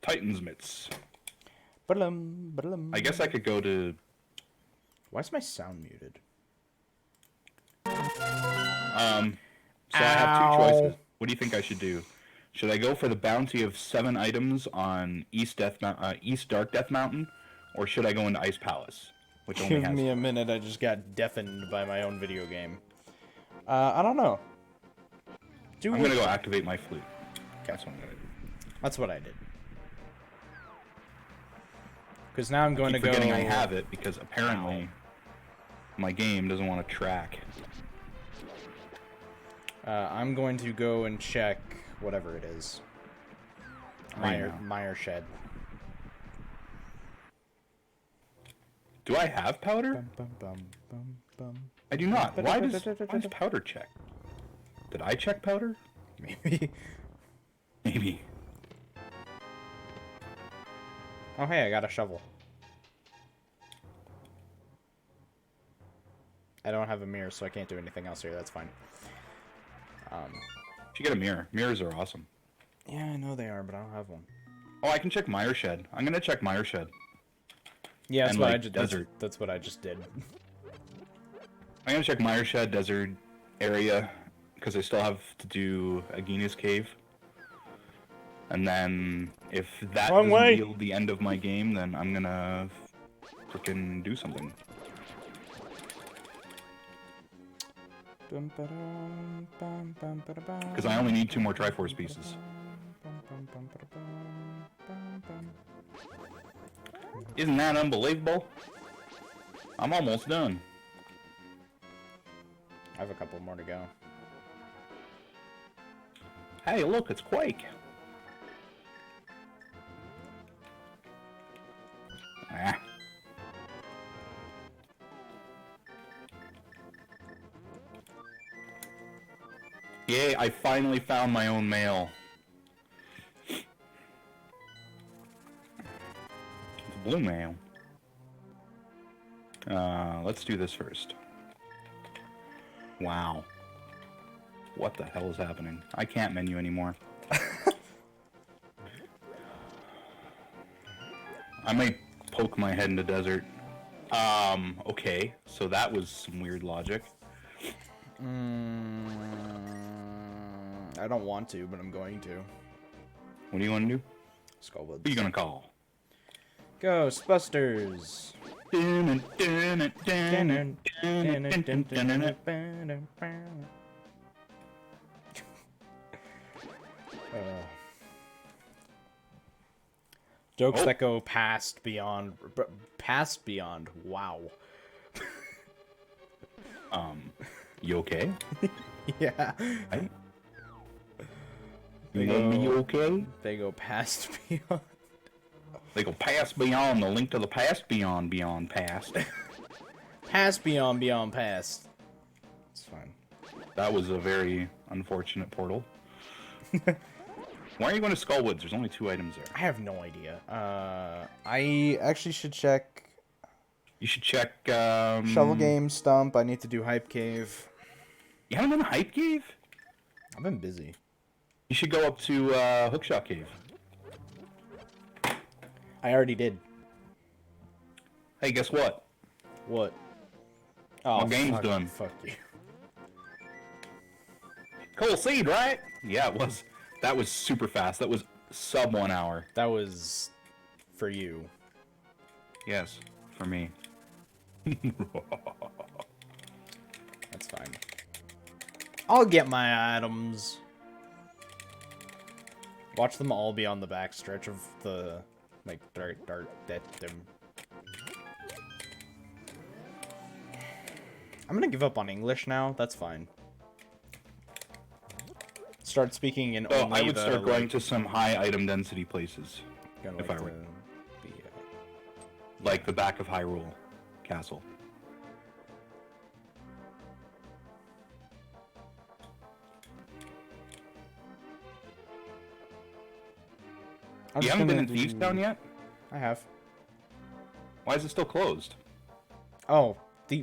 Titan's mitts. Ba-dum. I guess I could go to... Why is my sound muted? So I have two Ow. choices. What do you think I should do? Should I go for the bounty of 7 items on East Dark Death Mountain, or should I go into Ice Palace, which only Give has... me a minute, I just got deafened by my own video game. I don't know. I'm gonna go activate my flute. That's what I'm gonna do. That's what I did. Because now I'm going to Keep go... forgetting I have it, because apparently my game doesn't want to track. I'm going to go and check whatever it is. Mire Shed. Do I have powder? I do not. Why does powder check? Did I check powder? Maybe. Maybe. Oh, hey, I got a shovel. I don't have a mirror, so I can't do anything else here. That's fine. You should get a mirror. Mirrors are awesome. Yeah, I know they are, but I don't have one. Oh, I can check Mire Shed. I'm gonna check Mire Shed. Yeah, that's And, what like, I just desert. that's what I just did. I'm gonna check Mire Shed, desert area, because I still have to do Agina's Cave. And then, if that Wrong doesn't way. yield the end of my game, then I'm gonna frickin' do something. Because I only need 2 more Triforce pieces. Isn't that unbelievable? I'm almost done. I have a couple more to go. Hey, look, it's Quake. Ah. Yay, I finally found my own mail. It's a blue mail. Let's do this first. Wow. What the hell is happening? I can't menu anymore. I might poke my head in the desert. Okay. So that was some weird logic. I don't want to, but I'm going to. What do you want to do? Skullwoods. Who are you gonna call? Ghostbusters. Jokes that go past beyond. Wow. You okay? Yeah. Right? They You gonna be go- okay? They go past beyond. They go past beyond the link to the past beyond past. Past beyond past. It's fine. That was a very unfortunate portal. Why are you going to Skullwoods? There's only 2 items there. I have no idea. I actually should check You should check, Shovel Game, Stump. I need to do Hype Cave. You haven't done Hype Cave? I've been busy. You should go up to, Hookshot Cave. I already did. Hey, guess what? What? Oh, My game's fuck, done. Fuck you. Cool seed, right? Yeah, it was. That was super fast. That was sub 1 hour. That was for you. Yes, for me. That's fine. I'll get my items. Watch them all be on the back stretch of the dark I'm gonna give up on English now. That's fine. Start speaking in So only I would the, start going to some high item density places. gonna if like I were- to be, Like the back of Hyrule Castle. I'm You just haven't been gonna in Thieves do- Town yet? I have. Why is it still closed? Oh,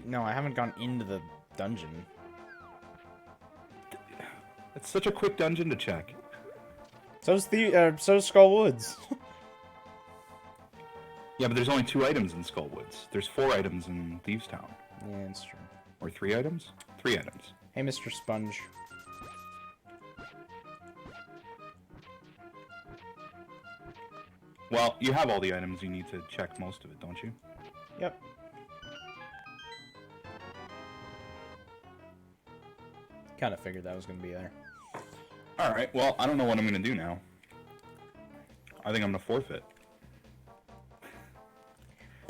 no, I haven't gone into the dungeon. It's such a quick dungeon to check. So's Skull Woods. Yeah, but there's only 2 items in Skullwoods. There's 4 items in Thieves Town. Yeah, it's true. Or 3 items? 3 items. Hey, Mr. Sponge. Well, you have all the items. You need to check most of it, don't you? Yep. Kind of figured that was going to be there. Alright, well, I don't know what I'm going to do now. I think I'm going to forfeit.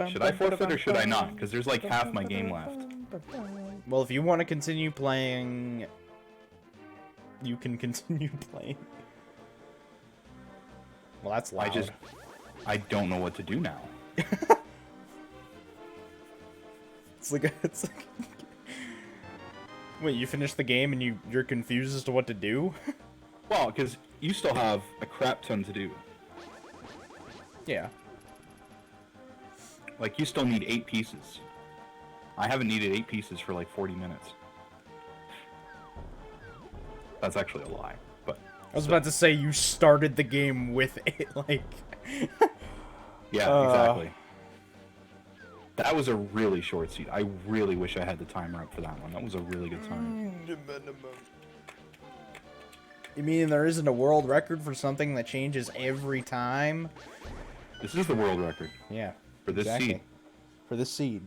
Should I forfeit or should I not? Because there's like half my game left. Well, if you want to continue playing, you can continue playing. Well, that's loud. I don't know what to do now. It's like wait, you finished the game and you're confused as to what to do? Well, because you still have a crap ton to do. Yeah. Like, you still need 8 pieces. I haven't needed 8 pieces for like 40 minutes. That's actually a lie, but... I was about to say you started the game with it, like... Yeah, exactly. That was a really short seed. I really wish I had the timer up for that one. That was a really good time. You mean there isn't a world record for something that changes every time? This is the world record. Yeah. For this seed. For this seed.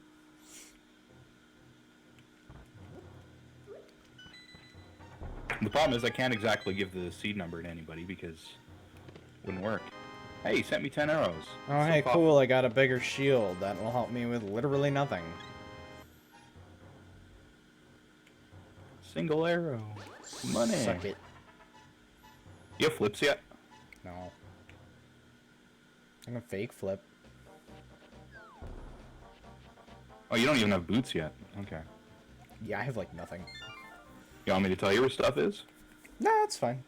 The problem is I can't exactly give the seed number to anybody because it wouldn't work. Hey, he sent me 10 arrows. Oh, hey, cool, I got a bigger shield. That will help me with literally nothing. Single arrow. Money. Suck it. You have flips yet? No. I'm gonna fake flip. Oh, you don't even have boots yet. Okay. Yeah, I have, like, nothing. You want me to tell you where stuff is? No, it's fine.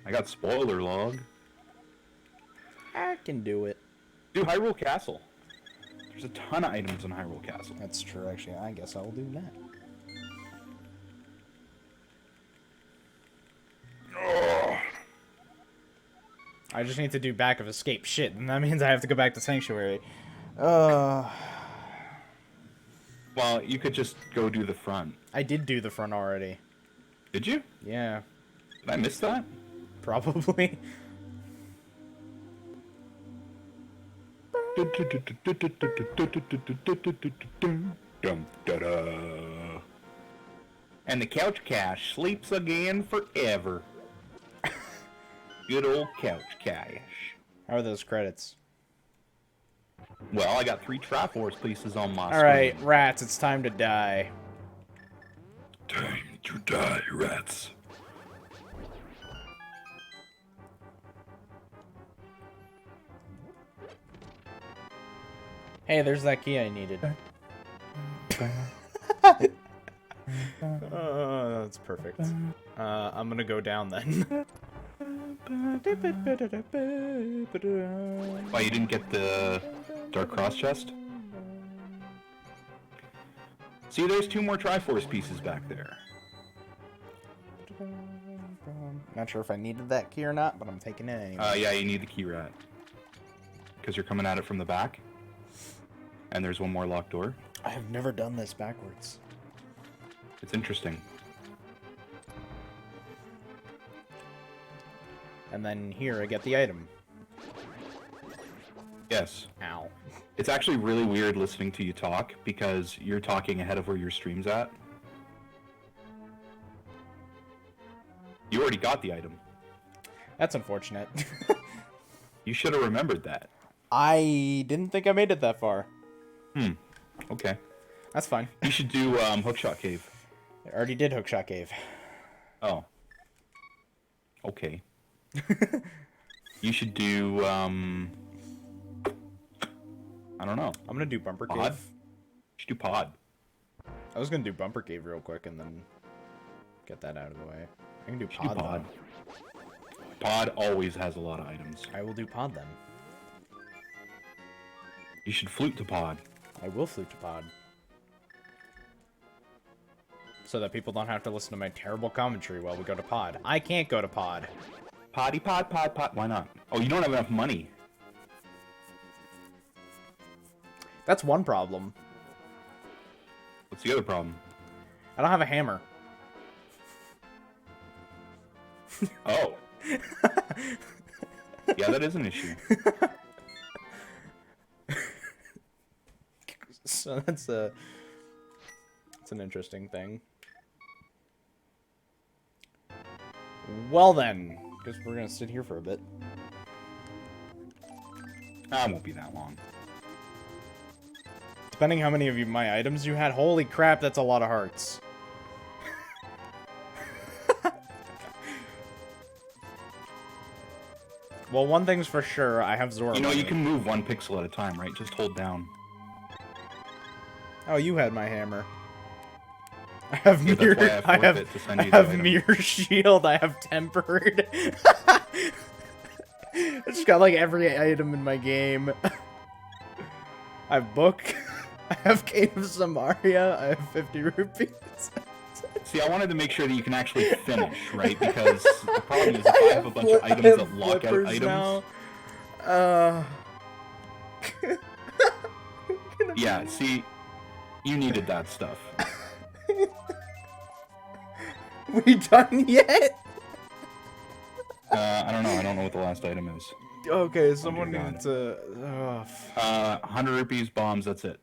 I got spoiler log. I can do it. Do Hyrule Castle. There's a ton of items in Hyrule Castle. That's true, actually. I guess I will do that. Oh. I just need to do back of escape shit, and that means I have to go back to Sanctuary. Well, you could just go do the front. I did do the front already. Did you? Yeah. Did I miss that? Probably. And the couch cash sleeps again forever. Good old couch cash. How are those credits? Well, I got 3 Triforce pieces on my Alright, screen. rats, it's time to die. Time to die, rats. Hey, there's that key I needed. That's perfect. I'm gonna go down then. Why, you didn't get the Dark Cross chest? See, there's 2 more Triforce pieces back there. Not sure if I needed that key or not, but I'm taking it anyway. Yeah, you need the key rat. Because you're coming at it from the back. And there's 1 more locked door. I have never done this backwards. It's interesting. And then here I get the item. Yes. Ow. It's actually really weird listening to you talk because you're talking ahead of where your stream's at. You already got the item. That's unfortunate. You should have remembered that. I didn't think I made it that far. Okay. That's fine. You should do Hookshot Cave. I already did Hookshot Cave. Oh. Okay. You should do, I don't know. I'm gonna do Bumper Pod? Cave. You should do Pod. I was gonna do Bumper Cave real quick and then get that out of the way. I can do You should do Pod. Pod. Though. Pod always has a lot of items. I will do Pod then. You should flute to Pod. I will flute to Pod. So that people don't have to listen to my terrible commentary while we go to Pod. I can't go to Pod. Poddy pod pod pod. Why not? Oh, you don't have enough money. That's one problem. What's the other problem? I don't have a hammer. Oh. Yeah, that is an issue. So that's an interesting thing. Well then, guess we're gonna sit here for a bit. It won't be that long. Depending how many of my items you had, holy crap, that's a lot of hearts. Well, one thing's for sure, I have Zora. You know, money. you can move 1 pixel at a time, right? Just hold down. Oh, you had my hammer. I have Yeah, mirror. that's why I forfeit to send I you the have item. mirror shield. I have tempered. I just got like every item in my game. I have book. I have Cave of Samaria. I have 50 rupees. See, I wanted to make sure that you can actually finish, right? Because the problem is if I have a bunch of items that lock out items... Now. Yeah, see, you needed that stuff. We done yet? I don't know. I don't know what the last item is. Okay, someone God. needs to... 100 rupees, bombs, that's it.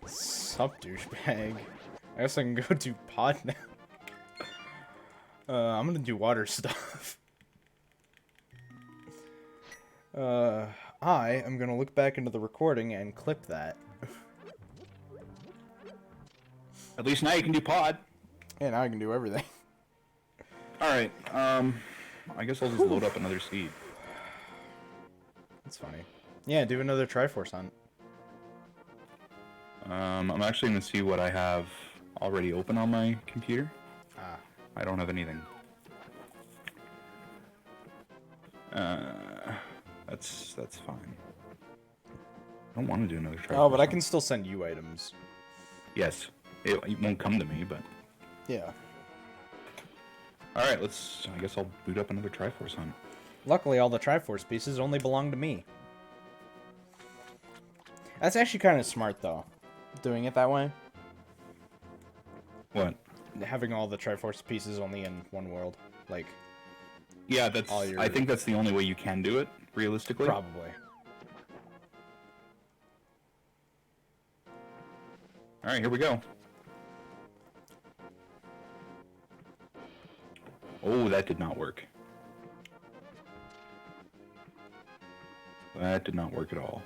Sup, douchebag. I guess I can go do pod now. I'm gonna do water stuff. I am gonna look back into the recording and clip that. At least now you can do pod. Yeah, now I can do everything. Alright, I guess I'll just load up another seed. That's funny. Yeah, do another Triforce hunt. I'm actually going to see what I have already open on my computer. Ah. I don't have anything. That's fine. I don't want to do another Triforce Oh, but I hunt. can still send you items. Yes. It won't come to me, but... Yeah. Alright, I guess I'll boot up another Triforce hunt. Luckily, all the Triforce pieces only belong to me. That's actually kind of smart, though. Doing it that way. What? Having all the Triforce pieces only in one world. Like, Yeah, that's... all your... I think that's the only way you can do it, realistically. Probably. Alright, here we go. Oh, that did not work. That did not work at all.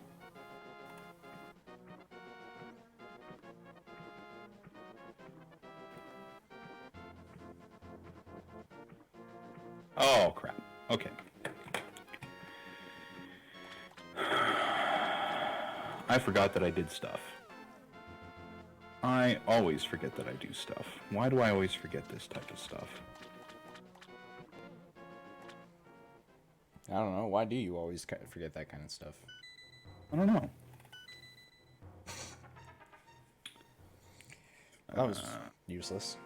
Oh, crap. Okay. I forgot that I did stuff. I always forget that I do stuff. Why do I always forget this type of stuff? I don't know. Why do you always forget that kind of stuff? I don't know. That was useless.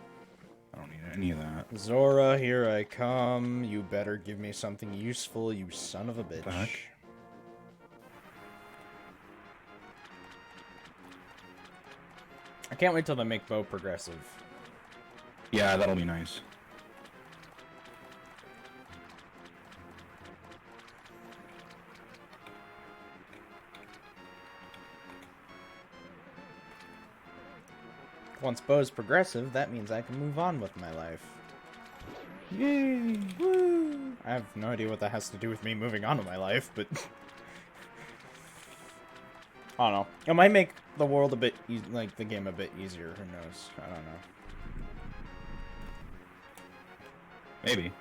I don't need any of that. Zora, here I come. You better give me something useful, you son of a bitch. Back. I can't wait till they make bow progressive. Yeah, that'll be nice. Once bow's progressive, that means I can move on with my life. Yay! Woo! I have no idea what that has to do with me moving on with my life, but... I don't know. It might make the world a bit, like, the game a bit easier. Who knows? I don't know. Maybe.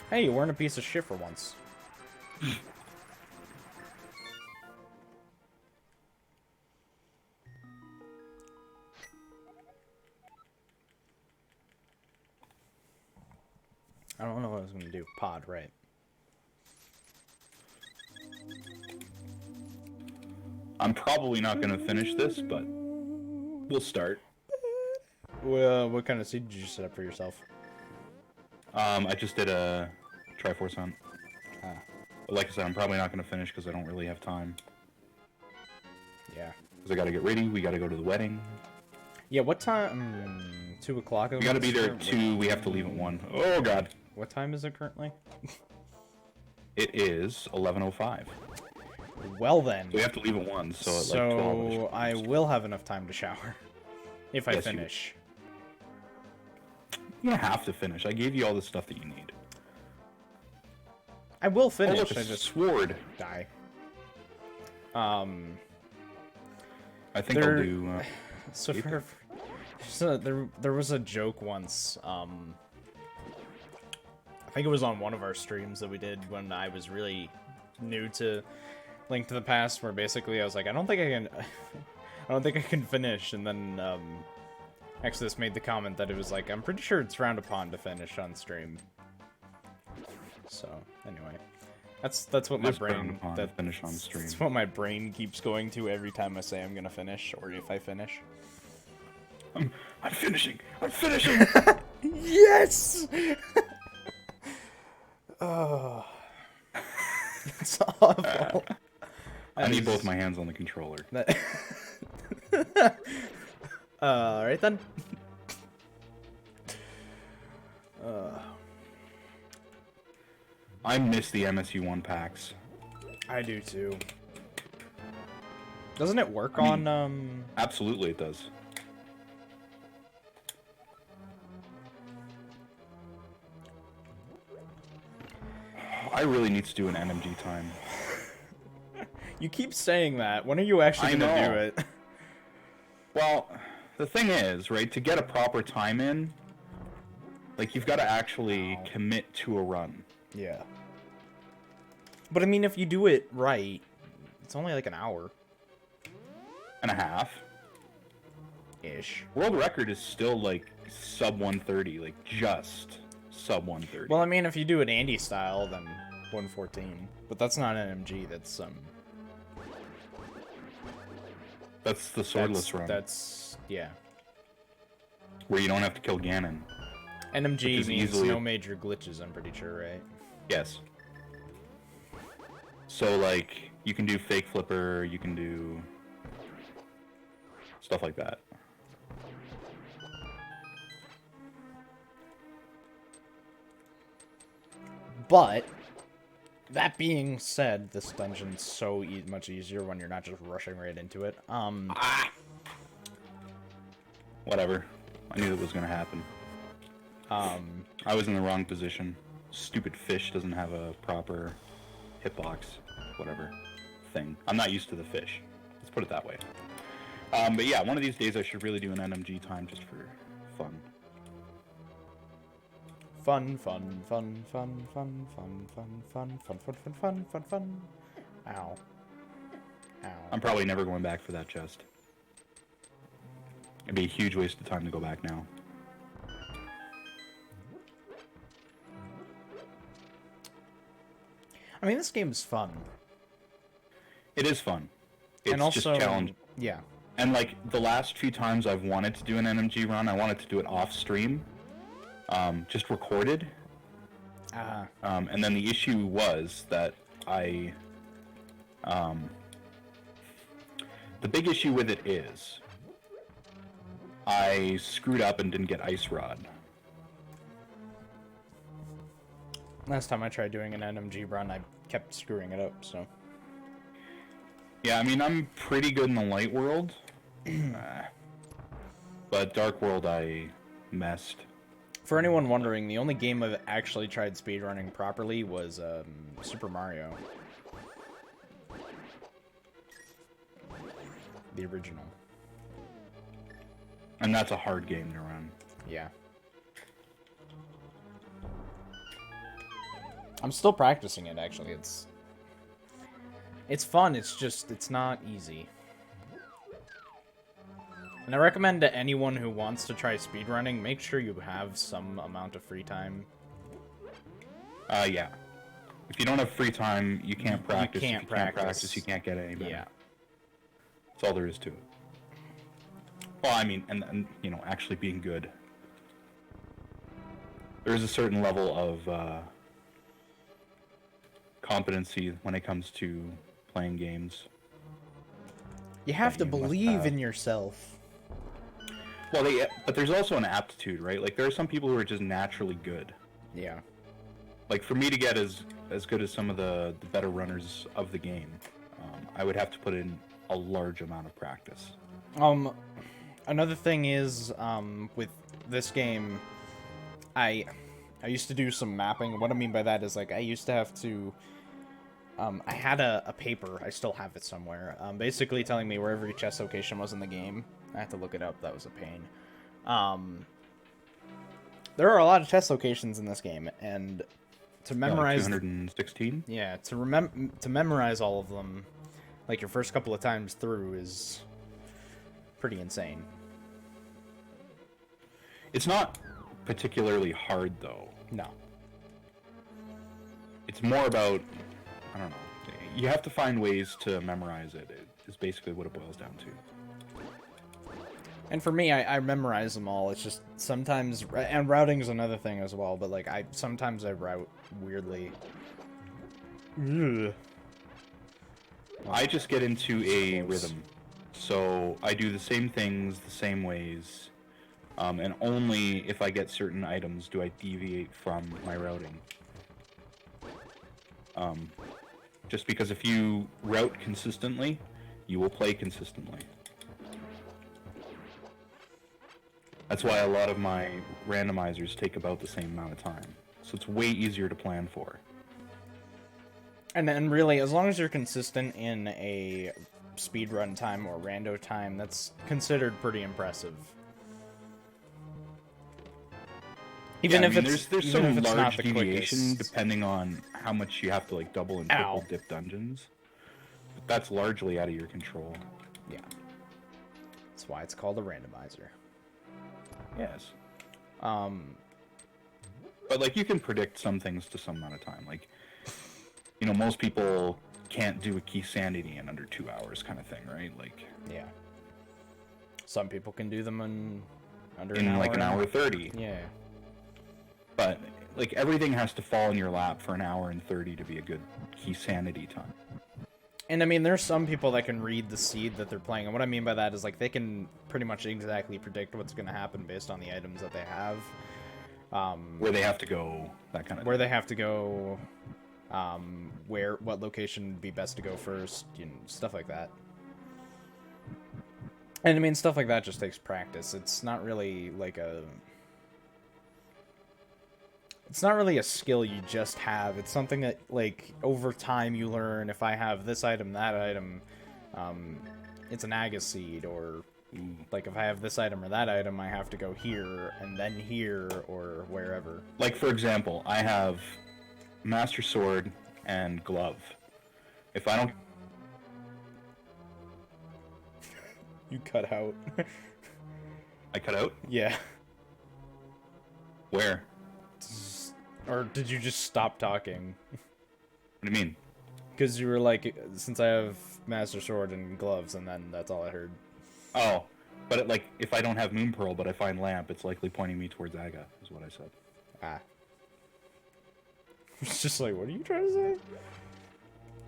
Hey, you weren't a piece of shit for once. I don't know what I was going to do. Pod, right. I'm probably not going to finish this, but we'll start. Well, what kind of seed did you set up for yourself? I just did a Triforce hunt. Ah, But like I said, I'm probably not going to finish because I don't really have time. yeah. Because I got to get ready. We got to go to the wedding. Yeah, what time? 2 o'clock. We got to be there at 2. We have to leave at 1. Oh, God. What time is it currently? It is 11:05. Well then. We have to leave at 1, so at like 12. So I will have enough time to shower. If I Yes, you finish. You don't have to finish. I gave you all the stuff that you need. I will Oh, finish. look, I a just sword. die. I think There- I'll do... So Paper. there was a joke once. I think it was on one of our streams that we did when I was really new to Link to the Past, where basically I was like, I don't think I can, I don't think I can finish, and then Exodus made the comment that it was like, I'm pretty sure it's frowned upon to finish on stream. So anyway, that's what my It is frowned brain upon to finish on stream. That's what my brain keeps going to every time I say I'm gonna finish, or if I finish. I'm finishing! I'm finishing! Yes! Oh. It's awful. I need both my hands on the controller. Alright then. I miss the MSU1 packs. I do too. Doesn't it work I mean- on, Absolutely, it does. I really need to do an NMG time. You keep saying that. When are you actually I gonna do know. it? Well, the thing is, right, to get a proper time in, like, you've got to actually commit to a run. Yeah. But I mean, if you do it right, it's only like an hour. And a half. Ish. World record is still, like, sub 130, like, just sub 130. Well, I mean, if you do it Andy style, then 114. But that's not NMG, that's, That's the swordless run, That's, yeah. where you don't have to kill Ganon. NMG Which is means easily- no major glitches, I'm pretty sure, right? Yes. So, like, you can do fake flipper, you can do stuff like that. But, that being said, this dungeon's so much easier when you're not just rushing right into it. Whatever. I knew that was going to happen. I was in the wrong position. Stupid fish doesn't have a proper hitbox, whatever, thing. I'm not used to the fish. Let's put it that way. But yeah, one of these days I should really do an NMG time just for fun. Fun, fun, fun, fun, fun, fun, fun, fun, fun, fun, fun, fun, fun, fun. Ow. Ow. I'm probably never going back for that chest. It'd be a huge waste of time to go back now. I mean, this game is fun. It is fun. It's And also, just challenging. yeah. And like the last few times I've wanted to do an NMG run, I wanted to do it off stream, just recorded. And then the issue was that the big issue with it is I screwed up and didn't get Ice Rod. Last time I tried doing an NMG run, I kept screwing it up, so. Yeah, I mean, I'm pretty good in the light world. But Dark World, I messed. For anyone wondering, the only game I've actually tried speedrunning properly was Super Mario. The original. And that's a hard game to run. Yeah. I'm still practicing it, actually. It's fun, it's not easy. And I recommend to anyone who wants to try speedrunning, make sure you have some amount of free time. Yeah. If you don't have free time, you can't practice. You can't If you can't practice. practice, you can't get any better. Yeah. That's all there is to it. Well, I mean, and you know, actually being good. there's a certain level of competency when it comes to playing games. You have to you must believe have. in yourself. Well, but there's also an aptitude, right? Like there are some people who are just naturally good. Yeah. Like for me to get as good as some of the better runners of the game, I would have to put in a large amount of practice. Another thing is, with this game, I used to do some mapping. What I mean by that is, like, I used to have to, I had a paper, I still have it somewhere, basically telling me where every chest location was in the game. I had to look it up, that was a pain. There are a lot of chest locations in this game, and to memorize... 216? Yeah, to memorize all of them, like, your first couple of times through is pretty insane. It's not particularly hard, though. No. It's more about, I don't know, you have to find ways to memorize it, is basically what it boils down to. And for me, I memorize them all. It's just sometimes, and routing is another thing as well, but like sometimes I route weirdly. Ugh. I just get into a rhythm. So I do the same things the same ways, and only if I get certain items do I deviate from my routing. Just because if you route consistently, you will play consistently. That's why a lot of my randomizers take about the same amount of time. So it's way easier to plan for. And really, as long as you're consistent in a speedrun time or rando time, that's considered pretty impressive. Even if there's some not large the deviation quickest. depending on how much you have to like double and triple dip dungeons. But that's largely out of your control. Yeah. That's why it's called a randomizer. Yes. But like you can predict some things to some amount of time. Like, you know, most people can't do a key sanity in under 2 hours kind of thing, right? Like, yeah. Some people can do them in under in an hour. like an hour 30. Yeah. But like everything has to fall in your lap for an hour and 30 to be a good key sanity time. And I mean, there's some people that can read the seed that they're playing, and what I mean by that is like they can pretty much exactly predict what's going to happen based on the items that they have. Where they have to go, that kind of where thing. they have to go, what location would be best to go first, you know, stuff like that. And I mean, stuff like that just takes practice. It's not really like it's not really a skill you just have. It's something that, like, over time you learn. If I have this item, that item, it's an Aga seed, or like if I have this item or that item, I have to go here and then here or wherever. Like, for example, I have Master Sword and Glove. If I don't... You cut out. I cut out? Yeah. Where? Or did you just stop talking? What do you mean? Because you were like, since I have Master Sword and gloves, and then that's all I heard. Oh, but like, if I don't have Moon Pearl, but I find Lamp, it's likely pointing me towards Aga, is what I said. Ah. It's just like, what are you trying to say?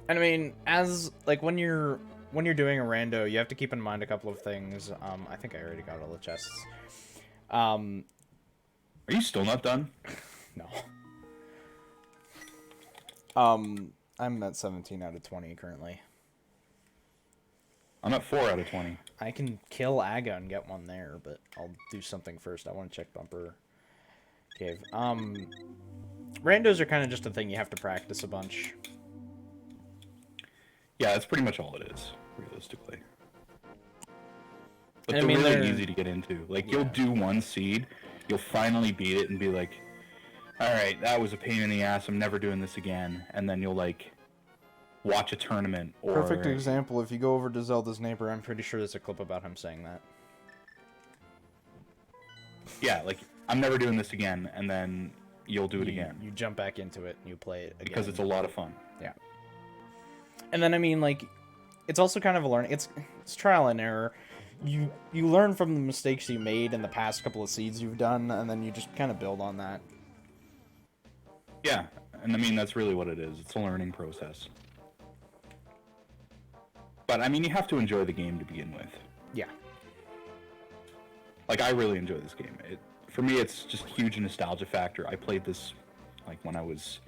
And I mean, as, like, when you're doing a rando, you have to keep in mind a couple of things. I think I already got all the chests. Are you still not done? No. I'm at 17 out of 20 currently. I'm at 4 out of 20. I can kill Aga and get one there, but I'll do something first. I want to check Bumper Cave. Randos are kind of just a thing you have to practice a bunch. Yeah, that's pretty much all it is, realistically. But I they're mean, really they're... easy to get into. Like, Yeah. you'll do one seed, you'll finally beat it and be like, alright, that was a pain in the ass, I'm never doing this again. And then you'll, like, watch a tournament or... Perfect example, if you go over to Zelda's neighbor, I'm pretty sure there's a clip about him saying that. Yeah, like, I'm never doing this again, and then you'll do it again. You jump back into it and you play it again. Because it's a lot of fun. Yeah. And then, I mean, like, it's also kind of a learning... It's trial and error. You learn from the mistakes you made in the past couple of seeds you've done, and then you just kind of build on that. Yeah, and I mean, that's really what it is. It's a learning process. But, I mean, you have to enjoy the game to begin with. Yeah. Like, I really enjoy this game. For me, it's just huge nostalgia factor. I played this, like, when I was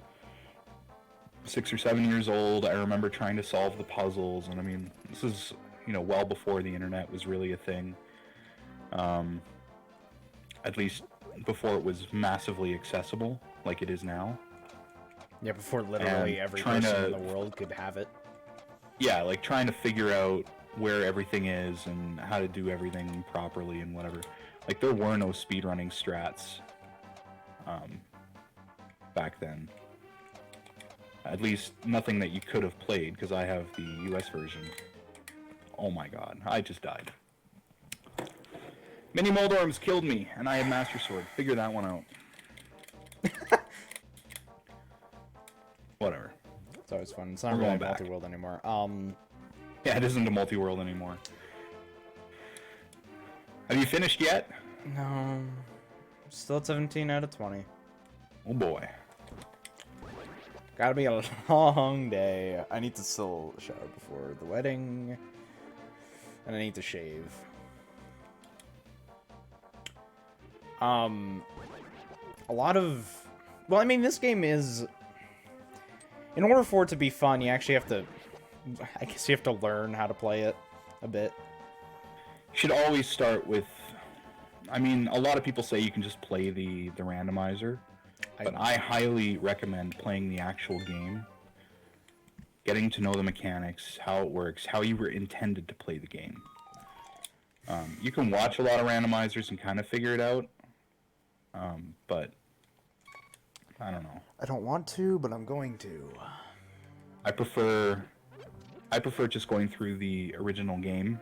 6 or 7 years old. I remember trying to solve the puzzles, and I mean, this is, well before the internet was really a thing. At least before it was massively accessible, like it is now. Yeah, before literally every person in the world could have it. Yeah, like trying to figure out where everything is and how to do everything properly and whatever. Like, there were no speedrunning strats back then. At least nothing that you could have played, because I have the US version. Oh my god, I just died. Mini Moldorms killed me, and I have Master Sword. Figure that one out. Whatever. It's always fun. It's not really multi-world anymore. Yeah, it isn't a multi-world anymore. Have you finished yet? No. Still at 17 out of 20. Oh boy. Gotta be a long day. I need to still shower before the wedding. And I need to shave. A lot of... Well, I mean, this game is... In order for it to be fun, you actually have to... I guess you have to learn how to play it a bit. You should always start with... I mean, a lot of people say you can just play the randomizer. But I highly recommend playing the actual game. Getting to know the mechanics, how it works, how you were intended to play the game. You can watch a lot of randomizers and kind of figure it out. But... I don't know. I don't want to, but I'm going to. I prefer just going through the original game.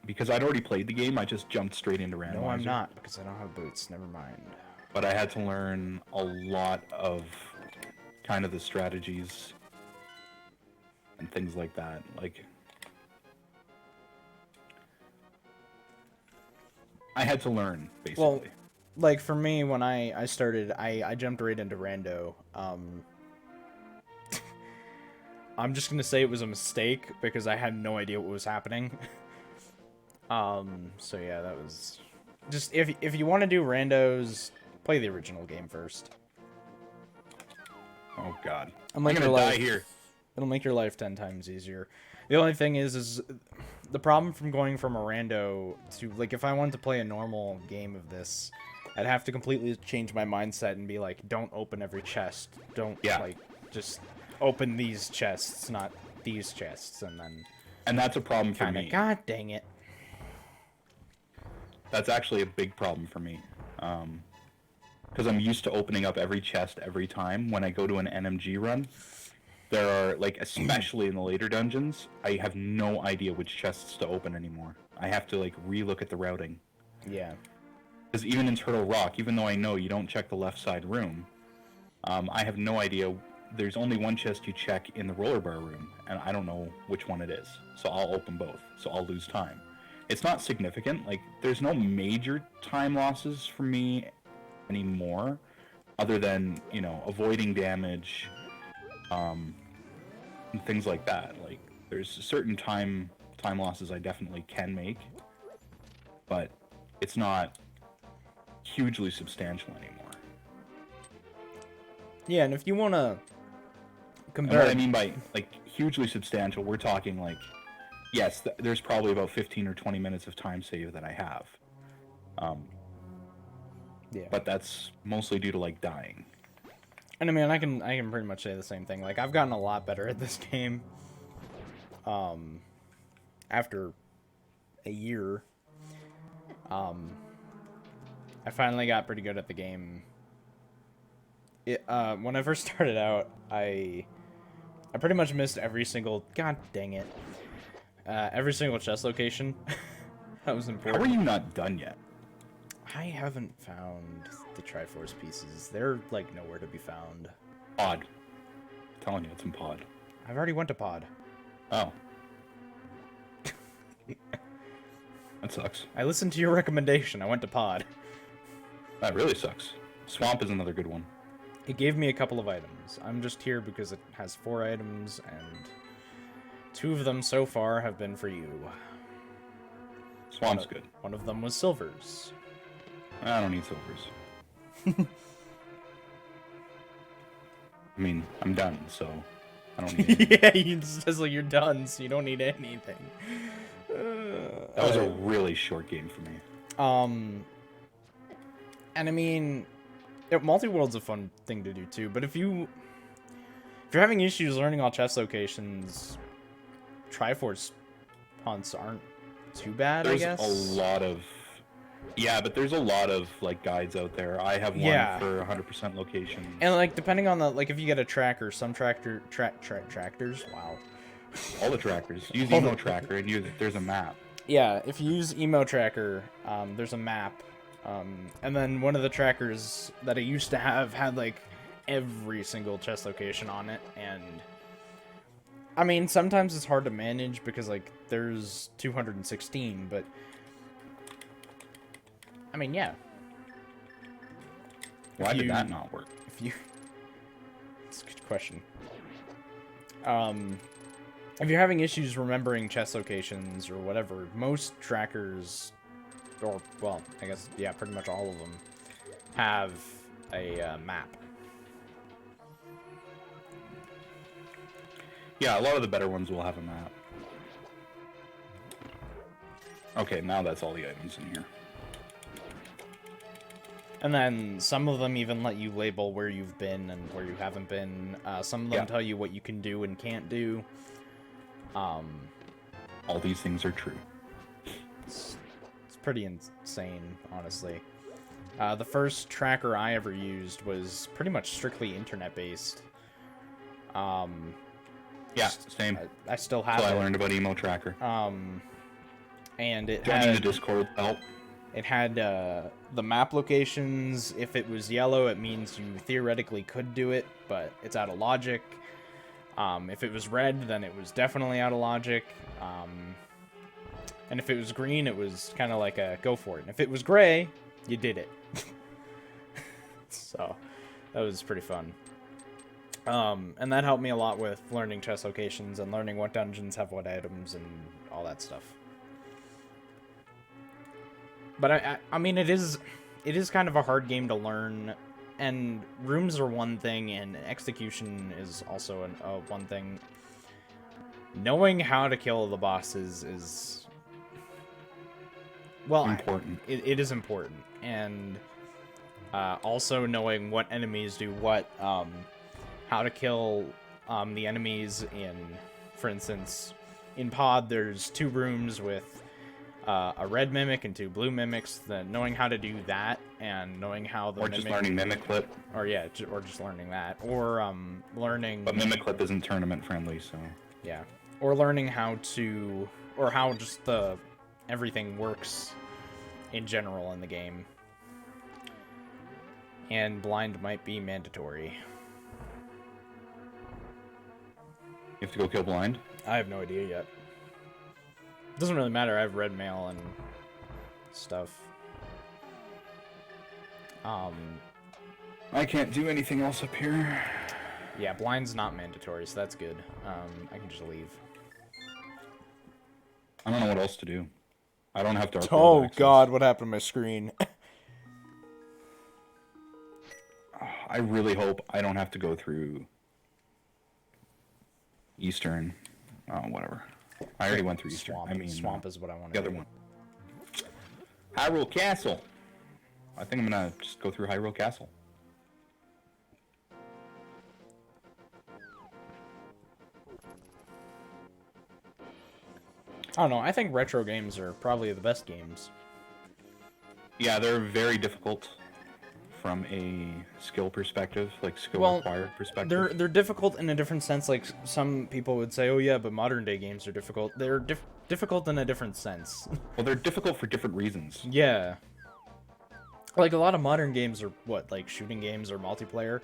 Because I'd already played the game, I just jumped straight into randomizer. No, I'm not, because I don't have boots. Never mind. But I had to learn a lot of kind of the strategies and things like that. Like, I had to learn, basically. Well, like, for me, when I started, I jumped right into rando. I'm just gonna say it was a mistake, because I had no idea what was happening. So yeah, that was... Just, if you want to do randos, play the original game first. Oh god. I'm gonna die here. It'll make your life 10 times easier. The only thing is the problem from going from a rando to, like, if I wanted to play a normal game of this, I'd have to completely change my mindset and be like, don't open every chest. Don't, like, just open these chests, not these chests, and then... And that's a problem for me. God dang it. That's actually a big problem for me. Because I'm used to opening up every chest every time. When I go to an NMG run, there are, like, especially in the later dungeons, I have no idea which chests to open anymore. I have to, like, re-look at the routing. Yeah. Because even in Turtle Rock, even though I know you don't check the left side room, I have no idea. There's only one chest you check in the roller bar room, and I don't know which one it is. So I'll open both, so I'll lose time. It's not significant. Like, there's no major time losses for me anymore, other than, avoiding damage, and things like that. Like, there's certain time losses I definitely can make, but it's not hugely substantial anymore. Yeah, and if you want to compare... And what I mean by, like, hugely substantial, we're talking, like, yes, there's probably about 15 or 20 minutes of time save that I have. Yeah. But that's mostly due to, like, dying. And I mean, I can pretty much say the same thing. Like, I've gotten a lot better at this game. After a year, I finally got pretty good at the game. When I first started out, I pretty much missed every single... God dang it. Every single chest location. That was important. How are you not done yet? I haven't found the Triforce pieces. They're, like, nowhere to be found. Pod. I'm telling you, it's in Pod. I've already went to Pod. Oh. That sucks. I listened to your recommendation. I went to Pod. That really sucks. Swamp is another good one. It gave me a couple of items. I'm just here because it has 4 items, and 2 of them so far have been for you. Swamp's good. One of them was silvers. I don't need silvers. I mean, I'm done, so I don't need anything. Yeah, it says like you're done, so you don't need anything. That was a really short game for me. And I mean, multi-world's a fun thing to do too, but if you're having issues learning all chest locations, Triforce hunts aren't too bad, I guess. There's a lot of... Yeah, but there's a lot of, like, guides out there. I have one for 100% locations. And, like, depending on the... Like, if you get a tracker, some tractors... Wow. All the trackers. Use Emo Tracker, and there's a map. Yeah, if you use Emo Tracker, there's a map. And then one of the trackers that I used to have had, like, every single chest location on it, and... I mean, sometimes it's hard to manage because, like, there's 216, but... I mean, yeah. Why did that not work? It's a good question. If you're having issues remembering chest locations or whatever, most trackers, or, well, I guess, yeah, pretty much all of them, have a map. Yeah, a lot of the better ones will have a map. Okay, now that's all the items in here. And then some of them even let you label where you've been and where you haven't been. Some of them tell you what you can do and can't do. All these things are true. It's pretty insane, honestly. The first tracker I ever used was pretty much strictly internet-based. Yeah, same. I still have So it. I learned about Emo Tracker. And it Joining had... the Discord help. It had the map locations. If it was yellow, it means you theoretically could do it, but it's out of logic. If it was red, then it was definitely out of logic. And if it was green, it was kind of like a go for it. And if it was gray, you did it. So that was pretty fun. And that helped me a lot with learning chest locations and learning what dungeons have what items and all that stuff. But I mean, it is kind of a hard game to learn, and rooms are one thing, and execution is also one thing. Knowing how to kill the bosses is, well, important. It is important, and also knowing what enemies do what, how to kill the enemies in, for instance, in Pod, there's 2 rooms with a red mimic and 2 blue mimics. Knowing how to do that, and knowing how the just learning Mimic Clip. Or yeah, or just learning that, or learning. But Mimic Clip isn't tournament friendly, so yeah, or learning how to, or how just everything works in general in the game. And blind might be mandatory. You have to go kill blind? I have no idea yet. Doesn't really matter. I have red mail and stuff. I can't do anything else up here. Yeah, blind's not mandatory, so that's good. I can just leave. I don't know what else to do. I don't have dark. Oh God, what happened to my screen? I really hope I don't have to go through Eastern. Oh, whatever. I already went through Eastern. Swamp. I mean, Swamp is what I want to the do. other one. Hyrule Castle. I think I'm gonna just go through Hyrule Castle. I don't know. I think retro games are probably the best games. Yeah, they're very difficult from a skill perspective, like skill required perspective. They're difficult in a different sense. Like some people would say, "Oh yeah, but modern day games are difficult." They're difficult in a different sense. Well, they're difficult for different reasons. Yeah. Like a lot of modern games are like shooting games or multiplayer.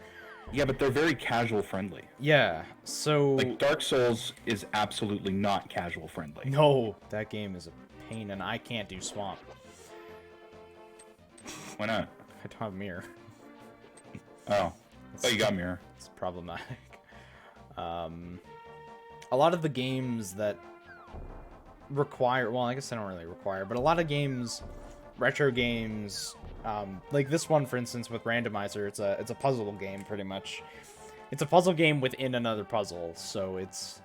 Yeah, but they're very casual friendly. Yeah. So like Dark Souls is absolutely not casual friendly. No, that game is a pain, and I can't do Swamp. Why not? I don't have a mirror. Oh. It's, Oh, you got mirror. it's problematic. A lot of the games that require, well, I guess they don't really require, but a lot of games, retro games, like this one, for instance, with Randomizer, it's a puzzle game, pretty much. It's a puzzle game within another puzzle, so it's...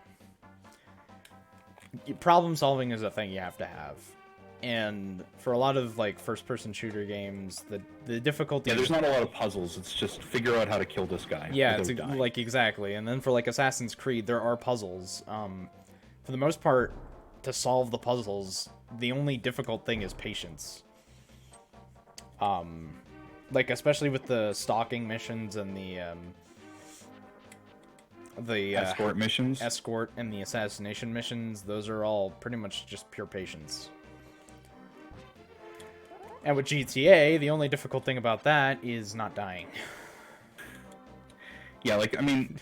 Problem solving is a thing you have to have. And for a lot of, like, first-person shooter games, the difficulty... Yeah, there's not a lot of puzzles. It's just figure out how to kill this guy. Yeah, it's dying. like, exactly. And then for, like, Assassin's Creed, there are puzzles. For the most part, to solve the puzzles, the only difficult thing is patience. Like, especially with the stalking missions and the escort missions. escort and the assassination missions, those are all pretty much just pure patience. And with GTA, the only difficult thing about that is not dying. Yeah, like, I mean,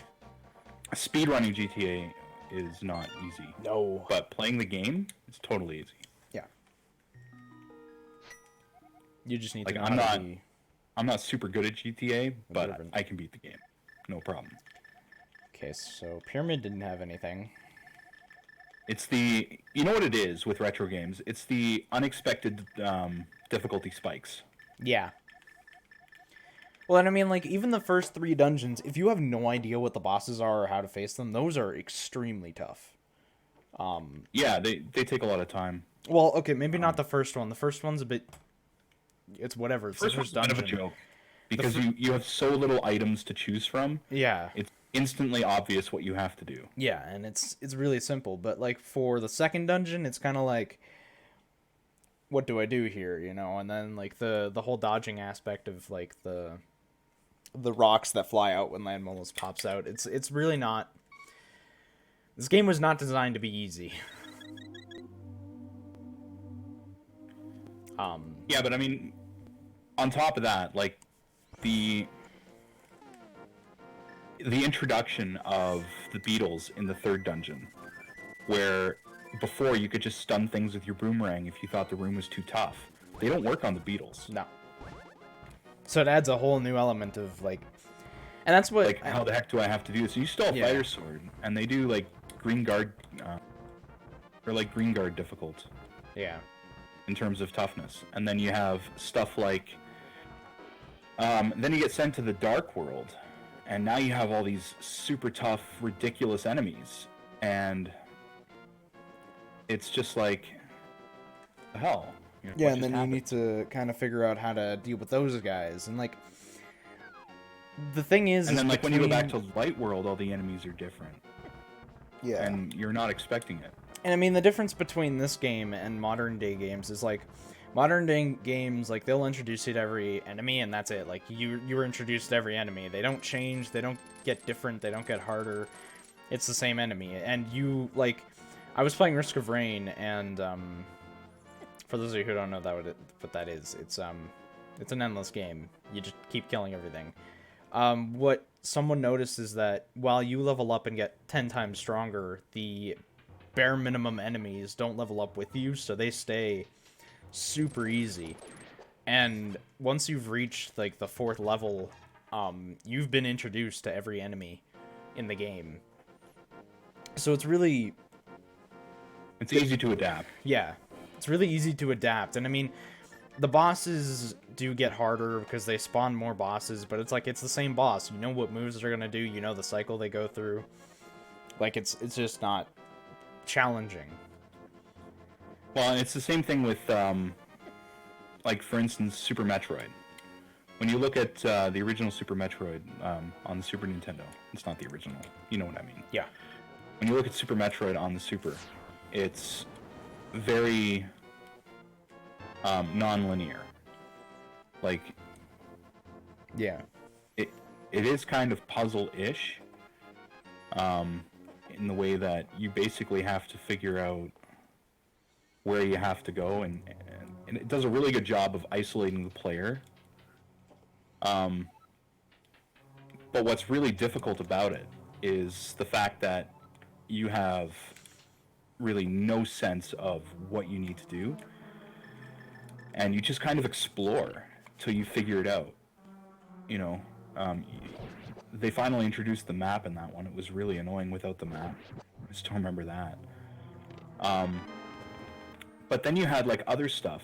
speedrunning GTA is not easy. No. But playing the game is totally easy. Yeah. You just need Like, to know I'm how to not- be... I'm not super good at GTA, but Different. I can beat the game. No problem. Okay, so Pyramid didn't have anything. It's the... You know what it is with retro games? It's the unexpected difficulty spikes. Yeah. Well, and I mean, like, even the first 3 dungeons, if you have no idea what the bosses are or how to face them, those are extremely tough. Yeah, they take a lot of time. Well, okay, maybe not the first one. The first one's a bit... It's whatever. It's First the first one's a bit dungeon. of a joke. Because you have so little items to choose from. Yeah. It's instantly obvious what you have to do. Yeah, and it's really simple. But, like, for the second dungeon, it's kind of like... What do I do here, you know? And then, like, the whole dodging aspect of, like, the rocks that fly out when land almost pops out. It's really not... This game was not designed to be easy. Yeah, but I mean, on top of that, like, the introduction of the beetles in the third dungeon, where before you could just stun things with your boomerang if you thought the room was too tough. They don't work on the beetles. No. So it adds a whole new element of, like... And that's what... Like, how the heck do I have to do this? You still have Yeah. Fire Sword, and they do, like, green guard... or, like, green guard difficult Yeah. in terms of toughness. And then you have stuff like... then you get sent to the Dark World, and now you have all these super tough, ridiculous enemies. And it's just like... the hell? You know, Yeah, what and just then happened? you need to kind of figure out how to deal with those guys. And, like... The thing is... And then, like, when you go back between- to Light World, all the enemies are different. Yeah. And you're not expecting it. And I mean, the difference between this game and modern day games is, like, modern day games, like, they'll introduce you to every enemy and that's it. Like, you were introduced to every enemy. They don't change, they don't get different, they don't get harder. It's the same enemy. And you, like, I was playing Risk of Rain, and for those of you who don't know what that is, it's an endless game. You just keep killing everything. What someone noticed is that while you level up and get 10 times stronger, the bare minimum enemies don't level up with you, so they stay super easy. And once you've reached, like, the 4th level, you've been introduced to every enemy in the game. So it's really... It's easy to adapt. Yeah, it's really easy to adapt. And I mean, the bosses do get harder because they spawn more bosses, but it's like, it's the same boss. You know what moves they're gonna do, you know the cycle they go through. Like, it's just not challenging. Well, and it's the same thing with, like, for instance, Super Metroid. When you look at the original Super Metroid on the Super Nintendo, it's not the original, you know what I mean. Yeah. When you look at Super Metroid on the Super, it's very non-linear. Like, Yeah. it is kind of puzzle-ish, in the way that you basically have to figure out where you have to go, and it does a really good job of isolating the player. But what's really difficult about it is the fact that you have really no sense of what you need to do, and you just kind of explore till you figure it out. You know, they finally introduced the map in that one. It was really annoying without the map. I still remember that. But then you had like other stuff,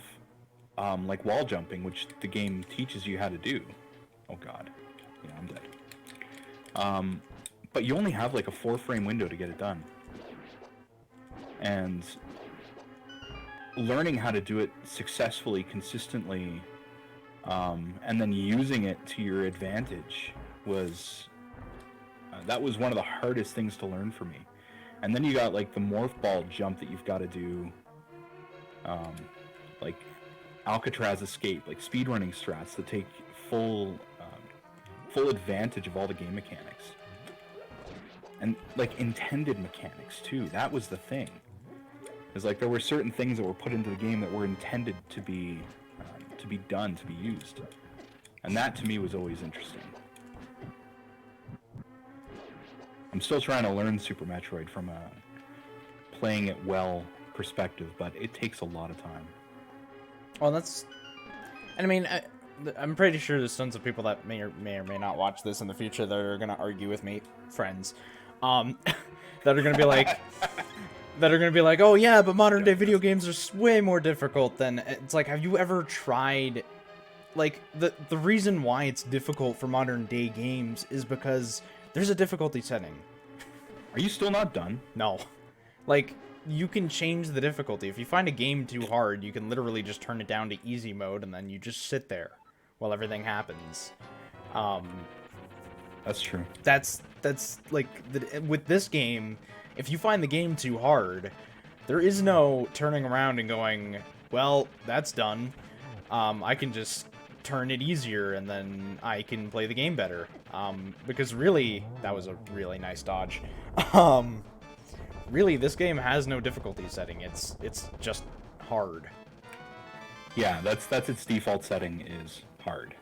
like wall jumping, which the game teaches you how to do. Oh god, yeah, I'm dead. But you only have like a 4-frame window to get it done, and learning how to do it successfully, consistently, and then using it to your advantage was that was one of the hardest things to learn for me. And then you got like the morph ball jump that you've got to do, like Alcatraz escape, like speedrunning strats that take full advantage of all the game mechanics, and like intended mechanics too. That was the thing. Is like there were certain things that were put into the game that were intended to be done, to be used, and that to me was always interesting. I'm still trying to learn Super Metroid from a playing it well perspective, but it takes a lot of time. Well, that's... And I mean, I'm pretty sure there's tons of people that may or may not watch this in the future that are going to argue with me, friends, that are going to be like... that are going to be like, oh yeah, but modern day video games are way more difficult than... It's like, have you ever tried... Like, the reason why it's difficult for modern day games is because there's a difficulty setting. Are you still not done? No. Like, you can change the difficulty. If you find a game too hard, you can literally just turn it down to easy mode, and then you just sit there while everything happens. That's true. That's like, with this game, if you find the game too hard, there is no turning around and going, well, that's done. I can just turn it easier, and then I can play the game better. Because really, that was a really nice dodge. Really, this game has no difficulty setting. It's just hard. Yeah, that's its default setting, is hard.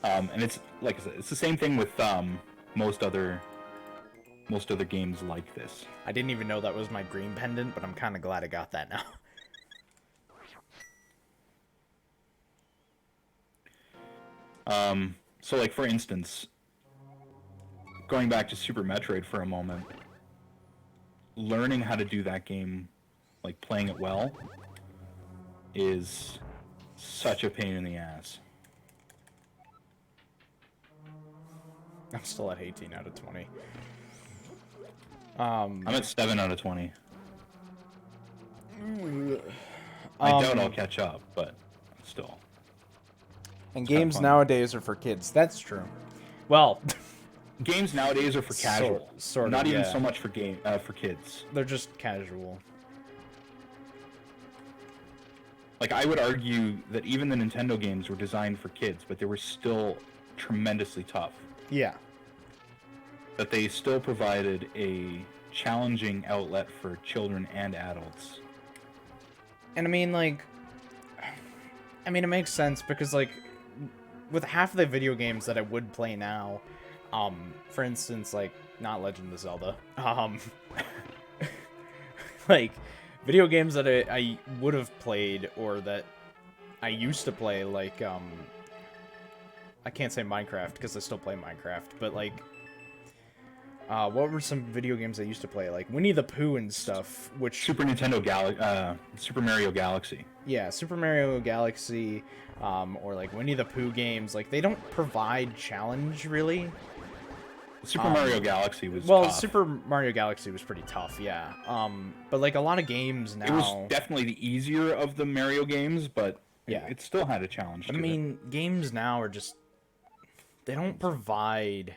And it's like I said, it's the same thing with most other games like this. I didn't even know that was my green pendant, but I'm kind of glad I got that now. So like for instance, going back to Super Metroid for a moment, learning how to do that game, like playing it well, is such a pain in the ass. I'm still at 18 out of 20. I'm at 7 out of 20. I doubt I'll catch up, but still. And games nowadays are for kids. That's true. Well, games nowadays are for casual. Sort of, not even yeah. so much for for kids. They're just casual. Like, I would argue that even the Nintendo games were designed for kids, but they were still tremendously tough. Yeah. That they still provided a challenging outlet for children and adults. And I mean, like, it makes sense because, like, with half the video games that I would play now, for instance, like, not Legend of Zelda, like, video games that I would have played or that I used to play, like, I can't say Minecraft because I still play Minecraft, but, like, what were some video games I used to play? Like Winnie the Pooh and stuff, which... Super Mario Galaxy. Yeah, Super Mario Galaxy, or like Winnie the Pooh games. Like, they don't provide challenge, really. Super Mario Galaxy was well, tough. Super Mario Galaxy was pretty tough, yeah. But like a lot of games now... It was definitely the easier of the Mario games, but yeah, it still had a challenge to it. Games now are just... They don't provide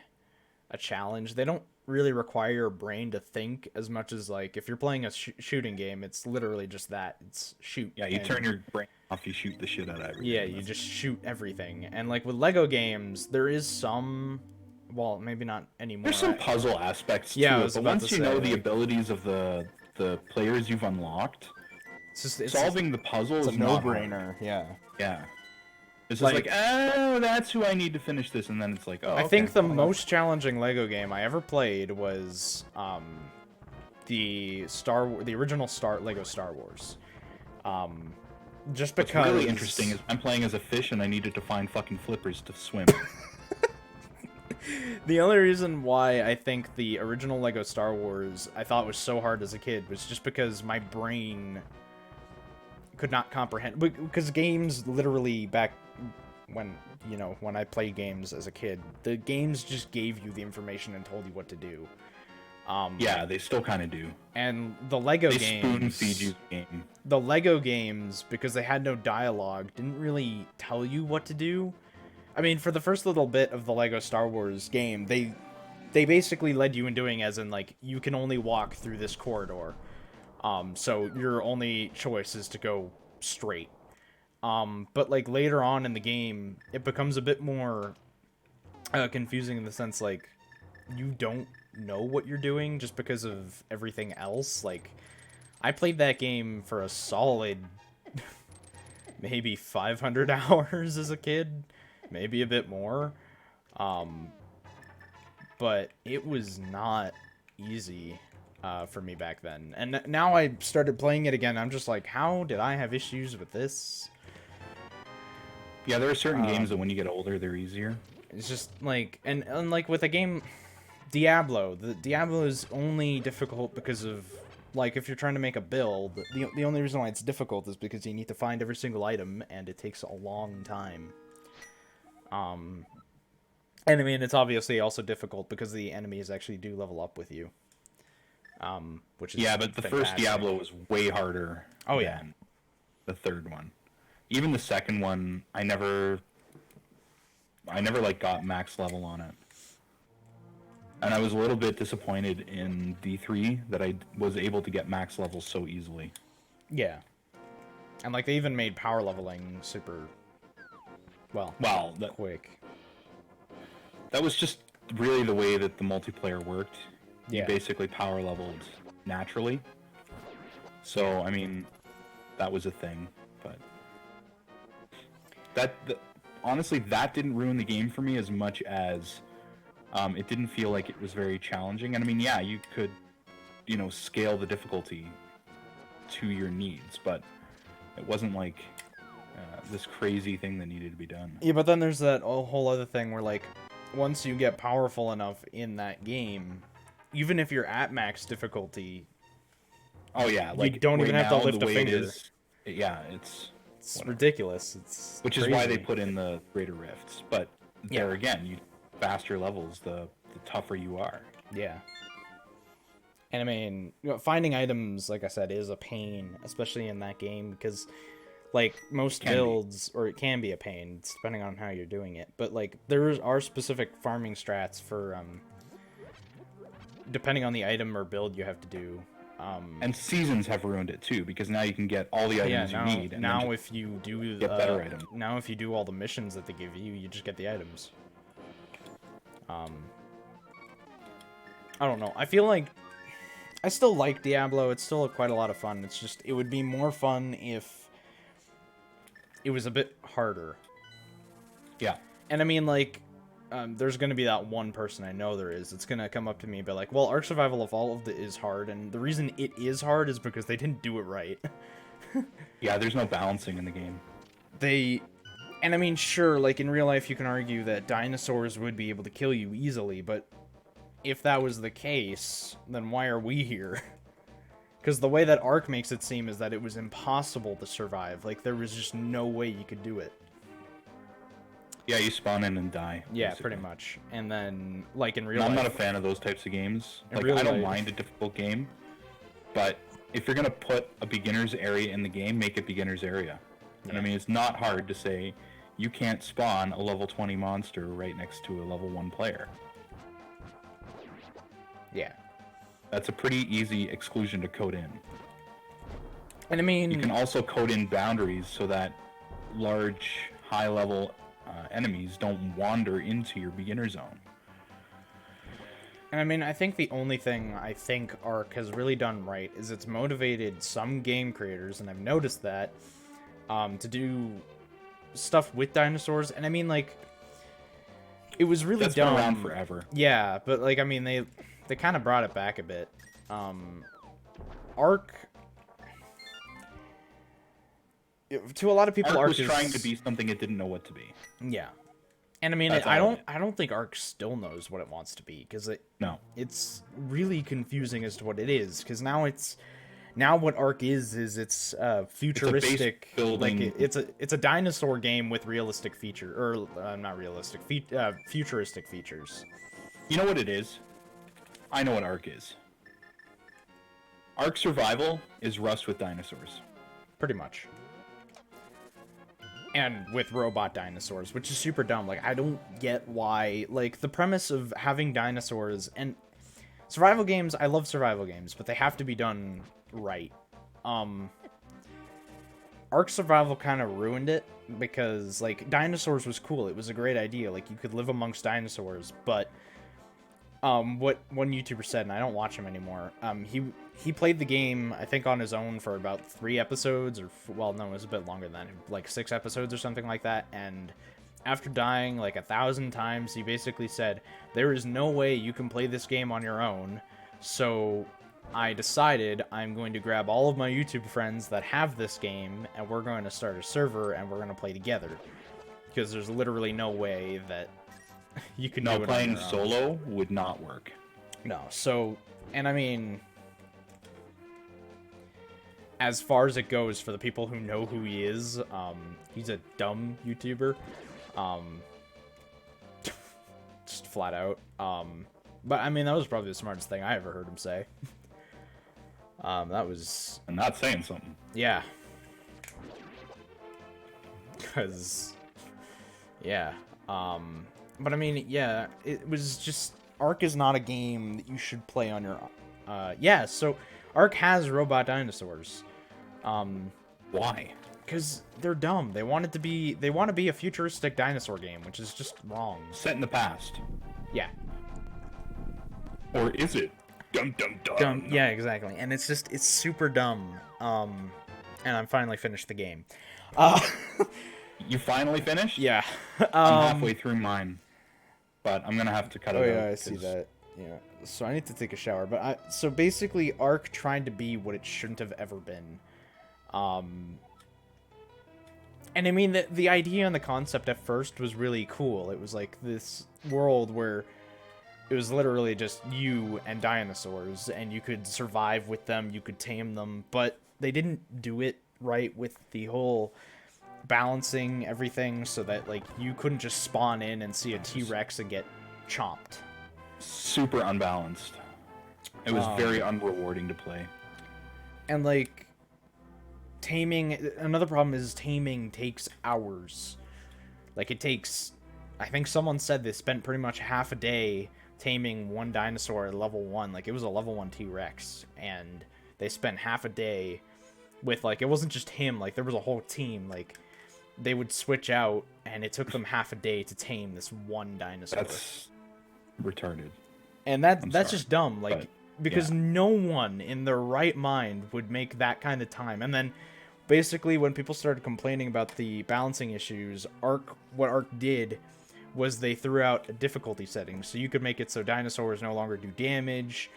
a challenge. They don't really require your brain to think as much as, like, if you're playing a shooting game, it's literally just that. It's shoot. Yeah, you turn your brain off, you shoot the shit out of everything. Yeah, you just shoot everything. And, like, with Lego games, there is some... Well, maybe not anymore. There's some puzzle aspects to it, but once you know the abilities of the players you've unlocked, solving the puzzles is a no-brainer. Yeah. Yeah. It's just like, oh, that's who I need to finish this, and then it's like, oh, I think the most challenging Lego game I ever played was the original Lego Star Wars. Just because... What's really interesting is I'm playing as a fish, and I needed to find fucking flippers to swim. The only reason why I think the original Lego Star Wars I thought was so hard as a kid was just because my brain could not comprehend. Because games literally back when, when I played games as a kid, the games just gave you the information and told you what to do. Yeah, they still kind of do. And the Lego They games, spoon feed you the game. the Lego games, because they had no dialogue, didn't really tell you what to do. I mean, for the first little bit of the Lego Star Wars game, they basically led you in doing as in, like, you can only walk through this corridor. So your only choice is to go straight. But, like, later on in the game, it becomes a bit more confusing in the sense, like, you don't know what you're doing just because of everything else. Like, I played that game for a solid maybe 500 hours as a kid, maybe a bit more. But it was not easy for me back then. And now I started playing it again. I'm just like, how did I have issues with this? Yeah, there are certain games that when you get older, they're easier. It's just like, and like with a game, Diablo, the Diablo is only difficult because of, like, if you're trying to make a build, the only reason why it's difficult is because you need to find every single item, and it takes a long time. And I mean, it's obviously also difficult because the enemies actually do level up with you. Which is but the first fantastic. Diablo was way harder. Oh, yeah. than the third one. Even the second one, I never like got max level on it. And I was a little bit disappointed in D3 that I was able to get max levels so easily. Yeah. And, like, they even made power leveling super, quick. That was just really the way that the multiplayer worked. Yeah. You basically power leveled naturally. So, I mean, that was a thing. But honestly, that didn't ruin the game for me as much as it didn't feel like it was very challenging. And I mean, yeah, you could, scale the difficulty to your needs, but it wasn't like this crazy thing that needed to be done. Yeah, but then there's that whole other thing where, like, once you get powerful enough in that game, even if you're at max difficulty, oh yeah, like you don't even have to lift a finger. It's ridiculous. It's which crazy. is why they put in the greater rifts. But there Yeah. again, you faster levels, the tougher you are. Yeah. And I mean, finding items, like I said, is a pain, especially in that game, because, like, most builds, or it can be a pain, depending on how you're doing it. But, like, there are specific farming strats for, depending on the item or build you have to do. And seasons have ruined it too, because now you can get all the items you need. And now if you do get better items. Now if you do all the missions that they give you, you just get the items. I don't know. I feel like I still like Diablo. It's still quite a lot of fun. It's just, it would be more fun if it was a bit harder. Yeah. And I mean, like, there's going to be that one person, I know there is, it's going to come up to me and be like, well, Ark Survival Evolved is hard, and the reason it is hard is because they didn't do it right. Yeah, there's no balancing in the game. And I mean, sure, like, in real life you can argue that dinosaurs would be able to kill you easily, but if that was the case, then why are we here? Because the way that Ark makes it seem is that it was impossible to survive. Like, there was just no way you could do it. Yeah, you spawn in and die. Yeah, basically. pretty much. And then, like, in real I'm life... not a fan of those types of games. In Like, real I don't life- mind a difficult game, but if you're going to put a beginner's area in the game, make it beginner's area. And I mean, it's not hard to say you can't spawn a level 20 monster right next to a level 1 player. Yeah. That's a pretty easy exclusion to code in. And I mean... You can also code in boundaries so that large, high-level enemies don't wander into your beginner zone. And I mean, I think the only thing I think Ark has really done right is it's motivated some game creators, and I've noticed that, to do stuff with dinosaurs. And I mean, like, it was really That's dumb. been around forever. Yeah, but, like, I mean, they kind of brought it back a bit. Ark... To a lot of people, Ark Ark was is... trying to be something it didn't know what to be. Yeah. And I mean, That's I all of don't think Ark still knows what it wants to be, because No. it's really confusing as to what it is. Because now what Ark is it's futuristic, like building. it's a dinosaur game with realistic feature, or not realistic, futuristic features. You know what it is? I know what Ark is. Ark Survival is Rust with dinosaurs. Pretty much. And with robot dinosaurs, which is super dumb. Like, I don't get why, like, the premise of having dinosaurs, and survival games, I love survival games, but they have to be done right. Ark Survival kind of ruined it, because, like, dinosaurs was cool. It was a great idea. Like, you could live amongst dinosaurs, but what one YouTuber said, and I don't watch him anymore, he played the game, I think, on his own for about 3 episodes, or, well, no, it was a bit longer than that, like 6 episodes or something like that, and after dying like 1,000 times, he basically said, there is no way you can play this game on your own, so I decided I'm going to grab all of my YouTube friends that have this game, and we're going to start a server, and we're going to play together, because there's literally no way that you can do it on playing your own. solo would not work. No, so, and I mean, as far as it goes, for the people who know who he is, he's a dumb YouTuber, just flat out, but I mean, that was probably the smartest thing I ever heard him say. That was... I'm not saying something. Yeah. Because, yeah, but I mean, yeah, it was just, Ark is not a game that you should play on your, yeah, so Ark has robot dinosaurs. Why? Because they're dumb. They want to be a futuristic dinosaur game, which is just wrong. Set in the past. Yeah. Or is it? Dum dum dum. Yeah, exactly. And it's super dumb. And I'm finally finished the game. You finally finished? Yeah. I'm halfway through mine. But I'm gonna have to cut it out. Oh yeah, I see that. Yeah. So I need to take a shower. But so basically, Ark tried to be what it shouldn't have ever been. And I mean, the idea and the concept at first was really cool. It was like this world where it was literally just you and dinosaurs, and you could survive with them, you could tame them, but they didn't do it right with the whole balancing everything, so that, like, you couldn't just spawn in and see a T-Rex and get chomped. Super unbalanced. It was very unrewarding to play. And, like, another problem is taming takes hours. Like, it takes, I think someone said they spent pretty much half a day taming one dinosaur at level 1. Like, it was a level 1 T-Rex, and they spent half a day with, like, it wasn't just him, like, there was a whole team. Like, they would switch out, and it took them half a day to tame this one dinosaur. That's retarded. And that's just dumb, like, but, because no one in their right mind would make that kind of time. And then, basically, when people started complaining about the balancing issues, what Ark did was they threw out a difficulty setting. So you could make it so dinosaurs no longer do damage.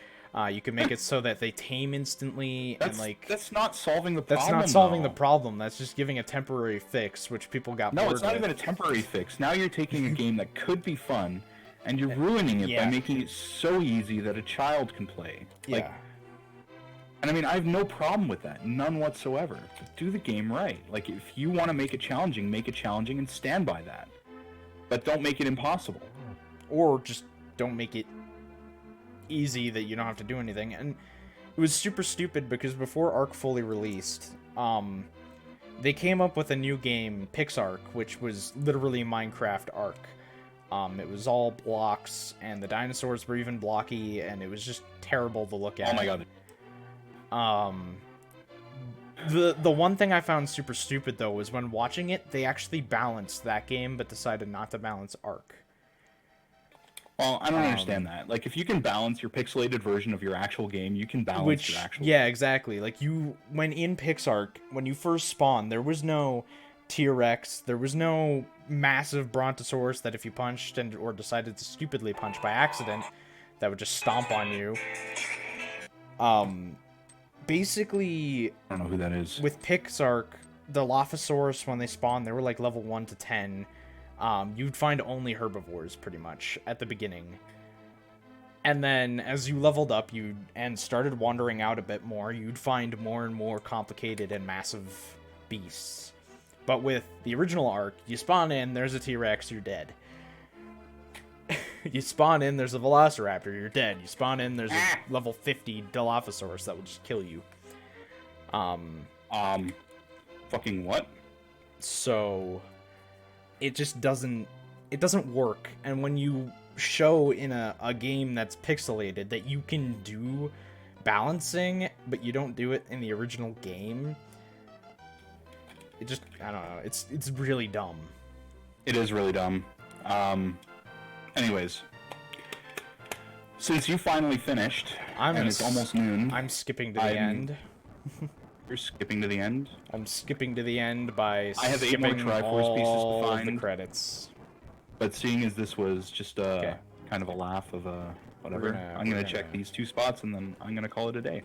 You can make it so that they tame instantly, and like that's not solving the problem. That's not solving the problem. That's just giving a temporary fix, which people got bored No, it's not with. even a temporary fix. Now you're taking a game that could be fun, and you're ruining it by making it so easy that a child can play. Like, Yeah. and I mean, I have no problem with that, none whatsoever. But do the game right. Like, if you want to make it challenging and stand by that. But don't make it impossible. Or just don't make it easy that you don't have to do anything. And it was super stupid because before Ark fully released, they came up with a new game, PixArk, which was literally Minecraft Ark. It was all blocks, and the dinosaurs were even blocky, and it was just terrible to look at. Oh my god. The one thing I found super stupid, though, was when watching it, they actually balanced that game, but decided not to balance Ark. Well, I don't understand that. Like, if you can balance your pixelated version of your actual game, you can balance your actual Yeah, exactly. Like, when in PixArk, when you first spawned, there was no T-Rex, there was no massive Brontosaurus that if you punched or decided to stupidly punch by accident, that would just stomp on you. Basically, I don't know who that is. With PixArk, the Lophosaurus, when they spawned, they were like level 1 to 10. you'd find only herbivores pretty much at the beginning. And then as you leveled up and started wandering out a bit more, you'd find more and more complicated and massive beasts. But with the original Ark, you spawn in, there's a T-Rex, you're dead. You spawn in, there's a Velociraptor, you're dead. You spawn in, there's a level 50 Dilophosaurus that will just kill you. Fucking what? So it just doesn't work. And when you show in a game that's pixelated that you can do balancing, but you don't do it in the original game, it just, I don't know, it's really dumb. It is really dumb. Anyways, since you finally finished, and it's almost noon, I'm skipping to the end. You're skipping to the end? I'm skipping to the end by I have 8 more Triforce pieces to find. The credits. But seeing as this was just a kind of a laugh of whatever, I'm gonna check these 2 spots and then I'm gonna call it a day.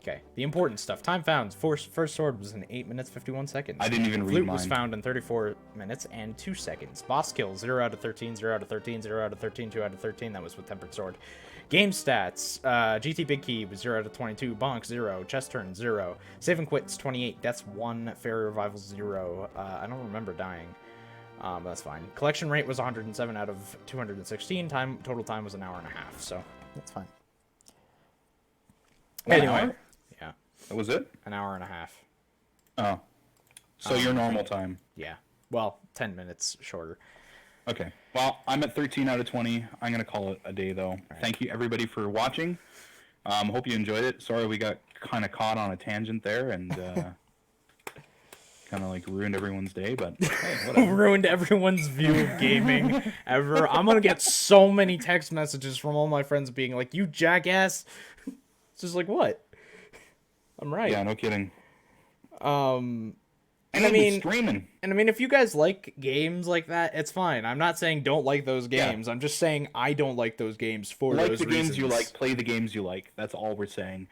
Okay, the important stuff. Time found. First sword was in 8 minutes 51 seconds. I didn't even read Flute mine. was found in 34 minutes and 2 seconds. Boss kill 0 out of 13, 0 out of 13, 0 out of 13, 2 out of 13. That was with tempered sword. Game stats. GT Big Key was 0 out of 22. Bonk 0. Chest turn 0. Save and quits 28. Deaths 1. Fairy revival 0. I don't remember dying. But that's fine. Collection rate was 107 out of 216. Total time was an hour and a half. So that's fine. Anyway. Yeah. That was it? An hour and a half. Oh. So your normal time. Yeah. Well, 10 minutes shorter. Okay. Well, I'm at 13 out of 20. I'm going to call it a day, though. Right. Thank you, everybody, for watching. Hope you enjoyed it. Sorry we got kind of caught on a tangent there and kind of like ruined everyone's day, but hey, whatever. Ruined everyone's view of gaming ever. I'm going to get so many text messages from all my friends being like, you jackass. It's just like, what? I'm right. Yeah, no kidding. And I mean, streaming. And I mean, if you guys like games like that, it's fine. I'm not saying don't like those games. Yeah. I'm just saying I don't like those games for those reasons. Like the games you like, play the games you like. That's all we're saying.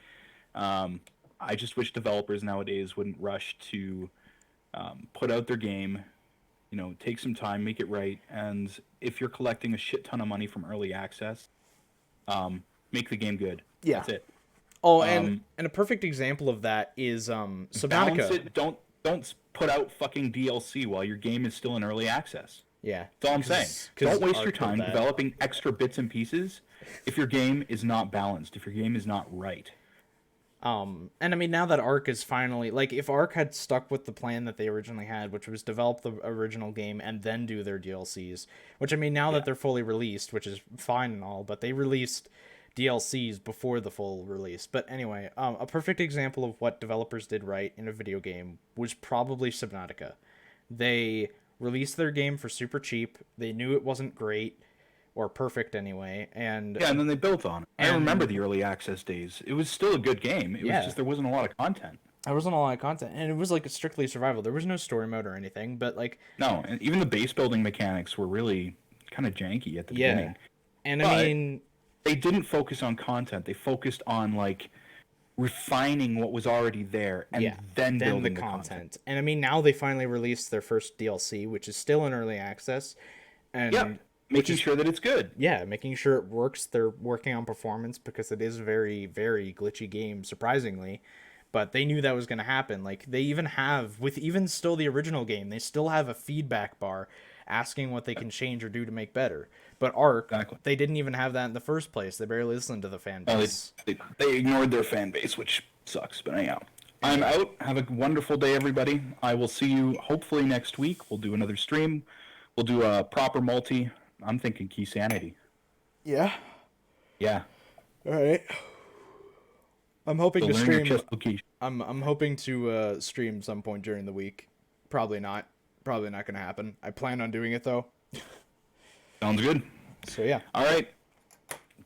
I just wish developers nowadays wouldn't rush to put out their game. You know, take some time, make it right. And if you're collecting a shit ton of money from early access, make the game good. Yeah. That's it. Oh, and a perfect example of that is Subnautica. Balance it. Don't put out fucking DLC while your game is still in early access. Yeah. That's all I'm saying. Don't waste your time developing extra bits and pieces if your game is not balanced, if your game is not right. And I mean, now that Ark is finally, like, if Ark had stuck with the plan that they originally had, which was develop the original game and then do their DLCs, which, I mean, now that they're fully released, which is fine and all, but they released DLCs before the full release. But anyway, a perfect example of what developers did right in a video game was probably Subnautica. They released their game for super cheap. They knew it wasn't great, or perfect anyway, and yeah, and then they built on it. I remember the early access days. It was still a good game. It was just there wasn't a lot of content. There wasn't a lot of content, and it was like a strictly survival. There was no story mode or anything, but like no, and even the base building mechanics were really kind of janky at the beginning. And I mean, they didn't focus on content. They focused on like refining what was already there and then building the content. And I mean, now they finally released their first DLC, which is still in early access, and making sure that it's good. Yeah, making sure it works. They're working on performance because it is a very, very glitchy game, surprisingly. But they knew that was going to happen. Like, they even have, with even still the original game, they still have a feedback bar asking what they can change or do to make better. But Ark, they didn't even have that in the first place. They barely listened to the fan base. They ignored their fan base, which sucks. But anyhow, I'm out. Have a wonderful day, everybody. I will see you hopefully next week. We'll do another stream. We'll do a proper multi. I'm thinking Key Sanity. Yeah. Yeah. All right. I'm hoping to stream. I'm hoping to stream some point during the week. Probably not. Probably not going to happen. I plan on doing it though. Sounds good. So yeah. All right.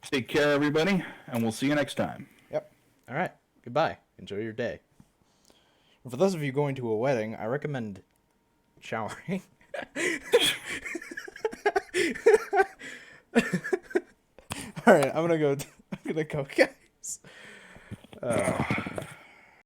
Take care, everybody, and we'll see you next time. Yep. All right. Goodbye. Enjoy your day. And for those of you going to a wedding, I recommend showering. All right, I'm gonna go, guys.